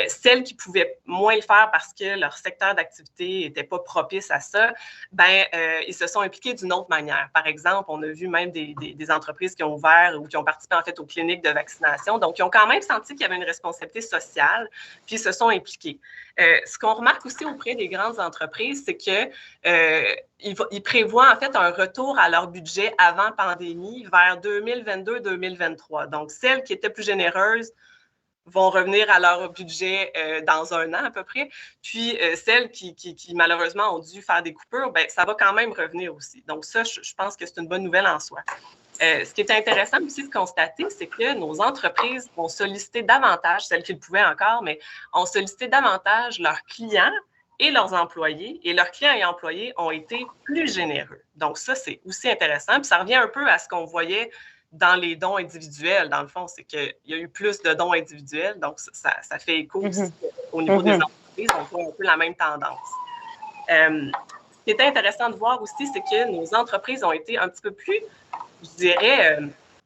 Celles qui pouvaient moins le faire parce que leur secteur d'activité n'était pas propice à ça, ils se sont impliqués d'une autre manière. Par exemple, on a vu même des entreprises qui ont ouvert ou qui ont participé, en fait, aux cliniques de vaccination. Donc, ils ont quand même senti qu'il y avait une responsabilité sociale, puis ils se sont impliqués. Ce qu'on remarque aussi auprès des grandes entreprises, c'est qu'ils prévoient en fait un retour à leur budget avant pandémie vers 2022-2023. Donc, celles qui étaient plus généreuses vont revenir à leur budget dans un an à peu près. Puis, celles qui malheureusement ont dû faire des coupures, ça va quand même revenir aussi. Donc, ça, je pense que c'est une bonne nouvelle en soi. Ce qui est intéressant aussi de constater, c'est que nos entreprises ont sollicité davantage, celles qui le pouvaient encore, mais ont sollicité davantage leurs clients et leurs employés. Et leurs clients et employés ont été plus généreux. Donc ça, c'est aussi intéressant. Puis ça revient un peu à ce qu'on voyait dans les dons individuels. Dans le fond, c'est qu'il y a eu plus de dons individuels. Donc ça fait écho aussi au niveau des entreprises. On voit un peu la même tendance. Ce qui est intéressant de voir aussi, c'est que nos entreprises ont été un petit peu plus, je dirais,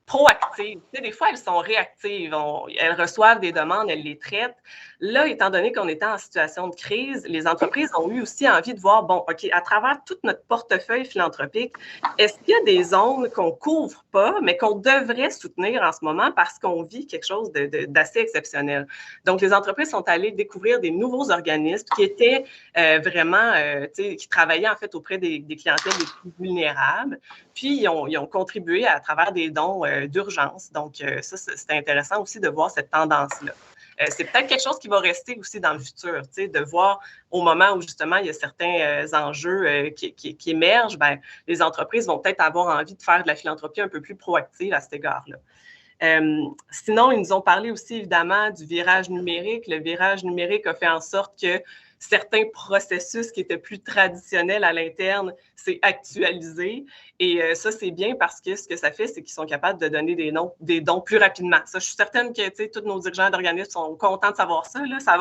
proactives. Tu sais, des fois, elles sont réactives. Elles reçoivent des demandes, elles les traitent. Là, étant donné qu'on était en situation de crise, les entreprises ont eu aussi envie de voir, bon, OK, à travers tout notre portefeuille philanthropique, est-ce qu'il y a des zones qu'on ne couvre pas, mais qu'on devrait soutenir en ce moment parce qu'on vit quelque chose d'assez exceptionnel? Donc, les entreprises sont allées découvrir des nouveaux organismes qui étaient vraiment, qui travaillaient en fait auprès des clientèles les plus vulnérables. Puis, ils ont contribué à travers des dons d'urgence. Donc, ça, c'est intéressant aussi de voir cette tendance-là. C'est peut-être quelque chose qui va rester aussi dans le futur, de voir au moment où justement il y a certains enjeux qui émergent, ben, les entreprises vont peut-être avoir envie de faire de la philanthropie un peu plus proactive à cet égard-là. Sinon, ils nous ont parlé aussi évidemment du virage numérique. Le virage numérique a fait en sorte que certains processus qui étaient plus traditionnels à l'interne s'est actualisé. Et ça, c'est bien parce que ce que ça fait, c'est qu'ils sont capables de donner des dons plus rapidement. Ça, je suis certaine que tous nos dirigeants d'organismes sont contents de savoir ça. Là. Ça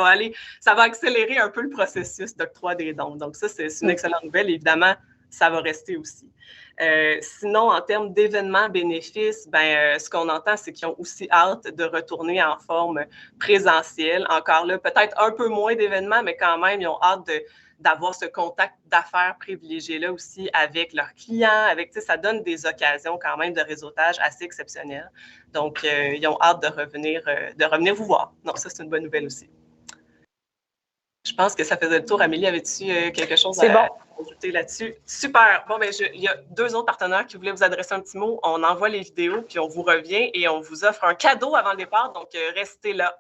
va accélérer un peu le processus d'octroi des dons. Donc ça, c'est une excellente nouvelle. Évidemment, ça va rester aussi. Sinon, en termes d'événements bénéfices, ce qu'on entend, c'est qu'ils ont aussi hâte de retourner en forme présentielle. Encore là, peut-être un peu moins d'événements, mais quand même, ils ont hâte d'avoir ce contact d'affaires privilégié-là aussi avec leurs clients. Ça donne des occasions quand même de réseautage assez exceptionnelles. Donc, ils ont hâte de revenir vous voir. Donc, ça, c'est une bonne nouvelle aussi. Je pense que ça faisait le tour. Amélie, avais-tu quelque chose à ajouter là-dessus? Super. Bon, il y a 2 autres partenaires qui voulaient vous adresser un petit mot. On envoie les vidéos, puis on vous revient et on vous offre un cadeau avant le départ. Donc, restez là.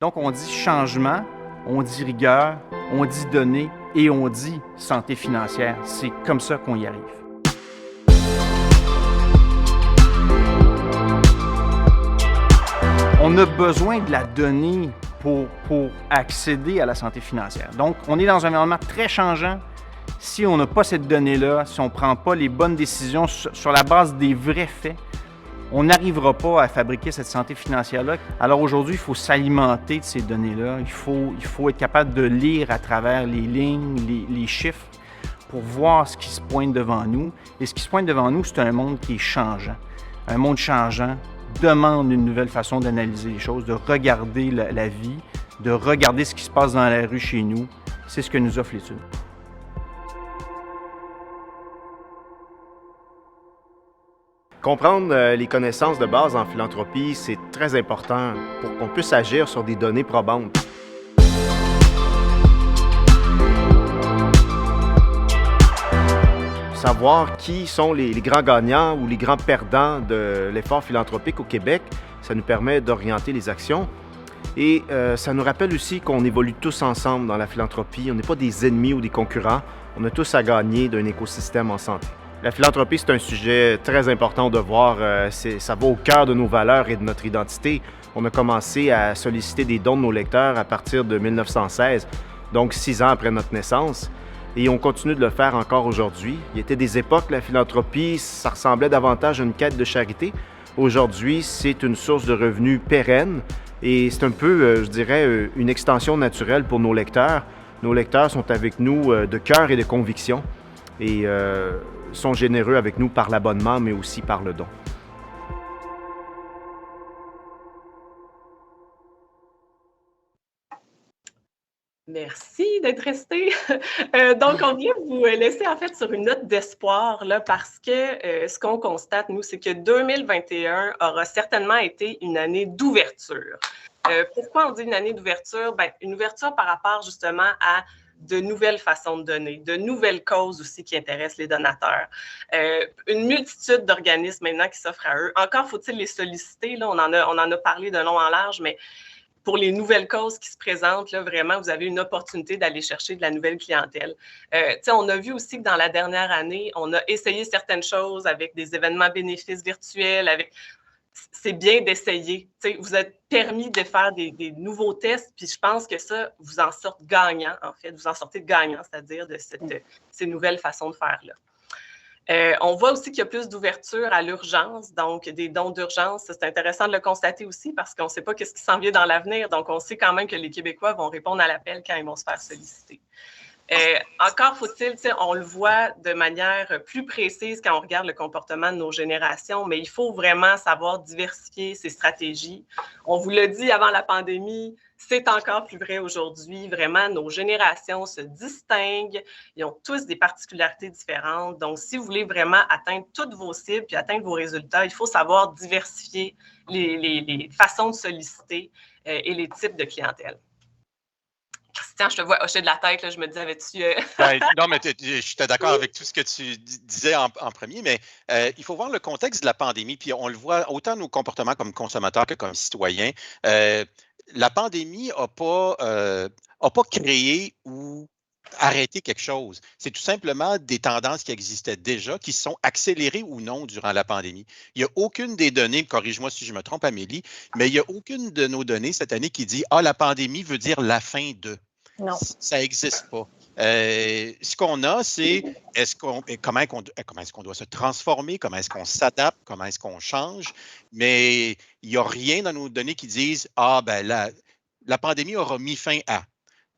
Donc, on dit changement, on dit rigueur, on dit données et on dit santé financière. C'est comme ça qu'on y arrive. On a besoin de la donnée pour accéder à la santé financière. Donc, on est dans un environnement très changeant. Si on n'a pas cette donnée-là, si on ne prend pas les bonnes décisions sur la base des vrais faits, on n'arrivera pas à fabriquer cette santé financière-là. Alors aujourd'hui, il faut s'alimenter de ces données-là. Il faut être capable de lire à travers les lignes, les chiffres, pour voir ce qui se pointe devant nous. Et ce qui se pointe devant nous, c'est un monde qui est changeant. Un monde changeant demande une nouvelle façon d'analyser les choses, de regarder la vie, de regarder ce qui se passe dans la rue chez nous. C'est ce que nous offre l'étude. Comprendre les connaissances de base en philanthropie, c'est très important pour qu'on puisse agir sur des données probantes. Savoir qui sont les grands gagnants ou les grands perdants de l'effort philanthropique au Québec, ça nous permet d'orienter les actions. Et ça nous rappelle aussi qu'on évolue tous ensemble dans la philanthropie. On n'est pas des ennemis ou des concurrents. On a tous à gagner d'un écosystème en santé. La philanthropie, c'est un sujet très important de voir. Ça va au cœur de nos valeurs et de notre identité. On a commencé à solliciter des dons de nos lecteurs à partir de 1916, donc 6 ans après notre naissance. Et on continue de le faire encore aujourd'hui. Il y était des époques, la philanthropie, ça ressemblait davantage à une quête de charité. Aujourd'hui, c'est une source de revenus pérenne et c'est un peu, je dirais, une extension naturelle pour nos lecteurs. Nos lecteurs sont avec nous de cœur et de conviction et sont généreux avec nous par l'abonnement, mais aussi par le don. Merci d'être resté. Donc, on vient vous laisser en fait sur une note d'espoir là, parce que ce qu'on constate, nous, c'est que 2021 aura certainement été une année d'ouverture. Pourquoi on dit une année d'ouverture? Une ouverture par rapport justement à de nouvelles façons de donner, de nouvelles causes aussi qui intéressent les donateurs. Une multitude d'organismes maintenant qui s'offrent à eux. Encore faut-il les solliciter, là, on en a parlé de long en large, mais pour les nouvelles causes qui se présentent, là, vraiment, vous avez une opportunité d'aller chercher de la nouvelle clientèle. On a vu aussi que dans la dernière année, on a essayé certaines choses avec des événements bénéfices virtuels, c'est bien d'essayer. Vous êtes permis de faire des nouveaux tests, puis je pense que ça, vous en sortez gagnant, en fait. Vous en sortez gagnant, c'est-à-dire de ces nouvelles façons de faire-là. On voit aussi qu'il y a plus d'ouverture à l'urgence, donc des dons d'urgence. C'est intéressant de le constater aussi parce qu'on ne sait pas ce qui s'en vient dans l'avenir. Donc, on sait quand même que les Québécois vont répondre à l'appel quand ils vont se faire solliciter. Encore faut-il, on le voit de manière plus précise quand on regarde le comportement de nos générations, mais il faut vraiment savoir diversifier ses stratégies. On vous l'a dit avant la pandémie, c'est encore plus vrai aujourd'hui. Vraiment, nos générations se distinguent. Ils ont tous des particularités différentes. Donc, si vous voulez vraiment atteindre toutes vos cibles puis atteindre vos résultats, il faut savoir diversifier les façons de solliciter et les types de clientèle. Christian, je te vois hocher de la tête, là, je me dis, avais-tu... Non, mais je suis d'accord avec tout ce que tu disais en premier, mais il faut voir le contexte de la pandémie, puis on le voit autant nos comportements comme consommateurs que comme citoyens. la pandémie n'a pas créé ou arrêté quelque chose. C'est tout simplement des tendances qui existaient déjà, qui se sont accélérées ou non durant la pandémie. Il n'y a aucune des données, corrige-moi si je me trompe, Amélie, mais il n'y a aucune de nos données cette année qui dit « Ah, la pandémie veut dire la fin de ». Non. Ça n'existe pas. Ce qu'on a, c'est comment est-ce qu'on doit se transformer, comment est-ce qu'on s'adapte, comment est-ce qu'on change, mais il n'y a rien dans nos données qui disent « Ah, ben la pandémie aura mis fin à ».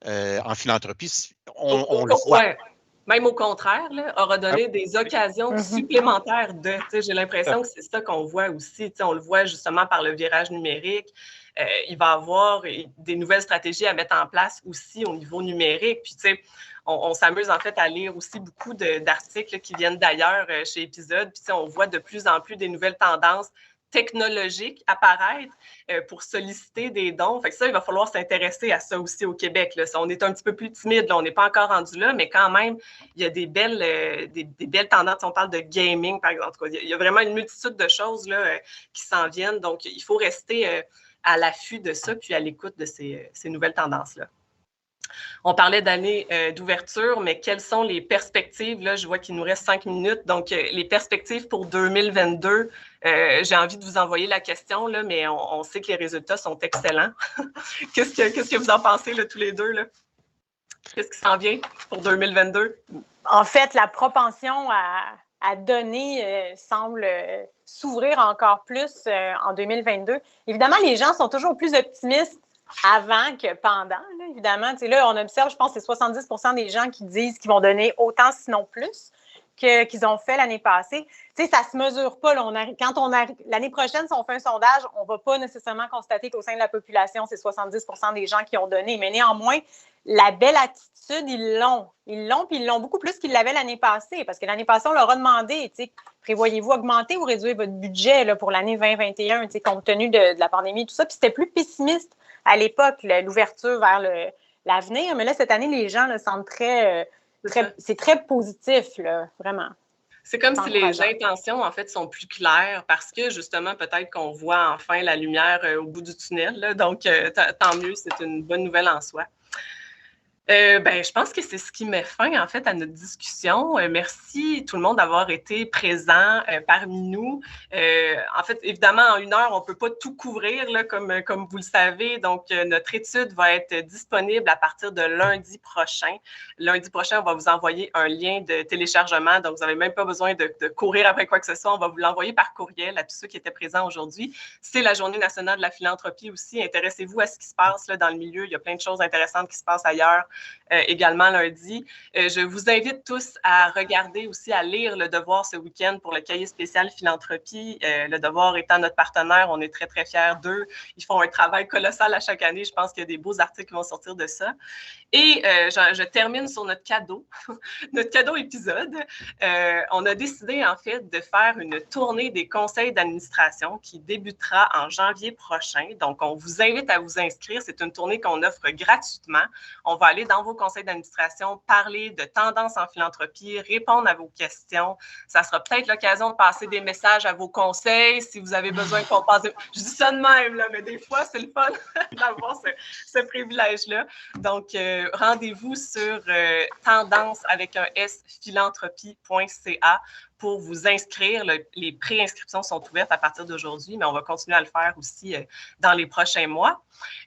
En philanthropie, on le voit. Ouais. Même au contraire, là, aura donné des occasions supplémentaires de. J'ai l'impression que c'est ça qu'on voit aussi. On le voit justement par le virage numérique. Il va y avoir des nouvelles stratégies à mettre en place aussi au niveau numérique. Puis, on s'amuse en fait à lire aussi beaucoup d'articles qui viennent d'ailleurs chez Épisode. Puis, on voit de plus en plus des nouvelles tendances technologiques apparaître pour solliciter des dons. Fait que ça, il va falloir s'intéresser à ça aussi au Québec. Là. On est un petit peu plus timide, là. On n'est pas encore rendu là, mais quand même, il y a des belles tendances. On parle de gaming, par exemple. Il y a vraiment une multitude de choses là, qui s'en viennent. Donc, il faut rester à l'affût de ça, puis à l'écoute de ces nouvelles tendances-là. On parlait d'année d'ouverture, mais quelles sont les perspectives? Là, je vois qu'il nous reste 5 minutes. Donc, les perspectives pour 2022, j'ai envie de vous envoyer la question, là, mais on sait que les résultats sont excellents. Qu'est-ce que vous en pensez, là, tous les deux? Là? Qu'est-ce qui s'en vient pour 2022? En fait, la propension à donner semble s'ouvrir encore plus en 2022. Évidemment, les gens sont toujours plus optimistes avant que pendant, là, évidemment. T'sais, là, on observe, je pense que c'est 70% des gens qui disent qu'ils vont donner autant, sinon plus, qu'ils ont fait l'année passée. T'sais, ça ne se mesure pas. Là, l'année prochaine, si on fait un sondage, on ne va pas nécessairement constater qu'au sein de la population, c'est 70% des gens qui ont donné. Mais néanmoins, la belle attitude, ils l'ont. Puis ils l'ont beaucoup plus qu'ils l'avaient l'année passée. Parce que l'année passée, on leur a demandé, prévoyez-vous augmenter ou réduire votre budget là, pour l'année 2021, compte tenu de la pandémie et tout ça. Puis c'était plus pessimiste à l'époque, l'ouverture vers l'avenir. Mais là, cette année, les gens là, semblent c'est très positif, là, vraiment. C'est comme si les intentions, en fait, sont plus claires parce que, justement, peut-être qu'on voit enfin la lumière au bout du tunnel. Là, donc, tant mieux, c'est une bonne nouvelle en soi. Je pense que c'est ce qui met fin, en fait, à notre discussion. Merci tout le monde d'avoir été présent parmi nous. En fait, évidemment, en 1 heure, on ne peut pas tout couvrir, là, comme vous le savez. Donc, notre étude va être disponible à partir de lundi prochain. Lundi prochain, on va vous envoyer un lien de téléchargement. Donc, vous n'avez même pas besoin de courir après quoi que ce soit. On va vous l'envoyer par courriel à tous ceux qui étaient présents aujourd'hui. C'est la Journée nationale de la philanthropie aussi. Intéressez-vous à ce qui se passe là, dans le milieu. Il y a plein de choses intéressantes qui se passent ailleurs. Également lundi. Je vous invite tous à regarder aussi, à lire Le Devoir ce week-end pour le cahier spécial philanthropie. Le Devoir étant notre partenaire, on est très, très fiers d'eux. Ils font un travail colossal à chaque année. Je pense qu'il y a des beaux articles qui vont sortir de ça. Et je termine sur notre cadeau, notre cadeau épisode. On a décidé, en fait, de faire une tournée des conseils d'administration qui débutera en janvier prochain. Donc, on vous invite à vous inscrire. C'est une tournée qu'on offre gratuitement. On va aller dans vos conseils d'administration, parler de tendances en philanthropie, répondre à vos questions. Ça sera peut-être l'occasion de passer des messages à vos conseils si vous avez besoin qu'on passe. Je dis ça de même, là, mais des fois, c'est le fun d'avoir ce privilège-là. Donc, rendez-vous sur tendance avec un S, philanthropie.ca pour vous inscrire. Les préinscriptions sont ouvertes à partir d'aujourd'hui, mais on va continuer à le faire aussi dans les prochains mois.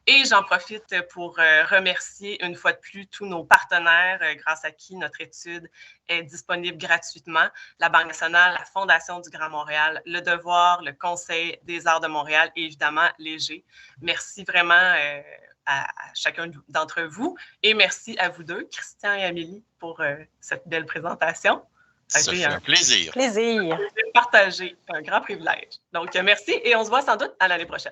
Et j'en profite pour remercier une fois de plus tous nos partenaires grâce à qui notre étude est disponible gratuitement. La Banque nationale, la Fondation du Grand Montréal, Le Devoir, le Conseil des arts de Montréal et évidemment Léger. Merci vraiment à chacun d'entre vous et merci à vous deux, Christian et Amélie, pour cette belle présentation. Ça fait un plaisir. Plaisir. Partager, un grand privilège. Donc, merci et on se voit sans doute à l'année prochaine.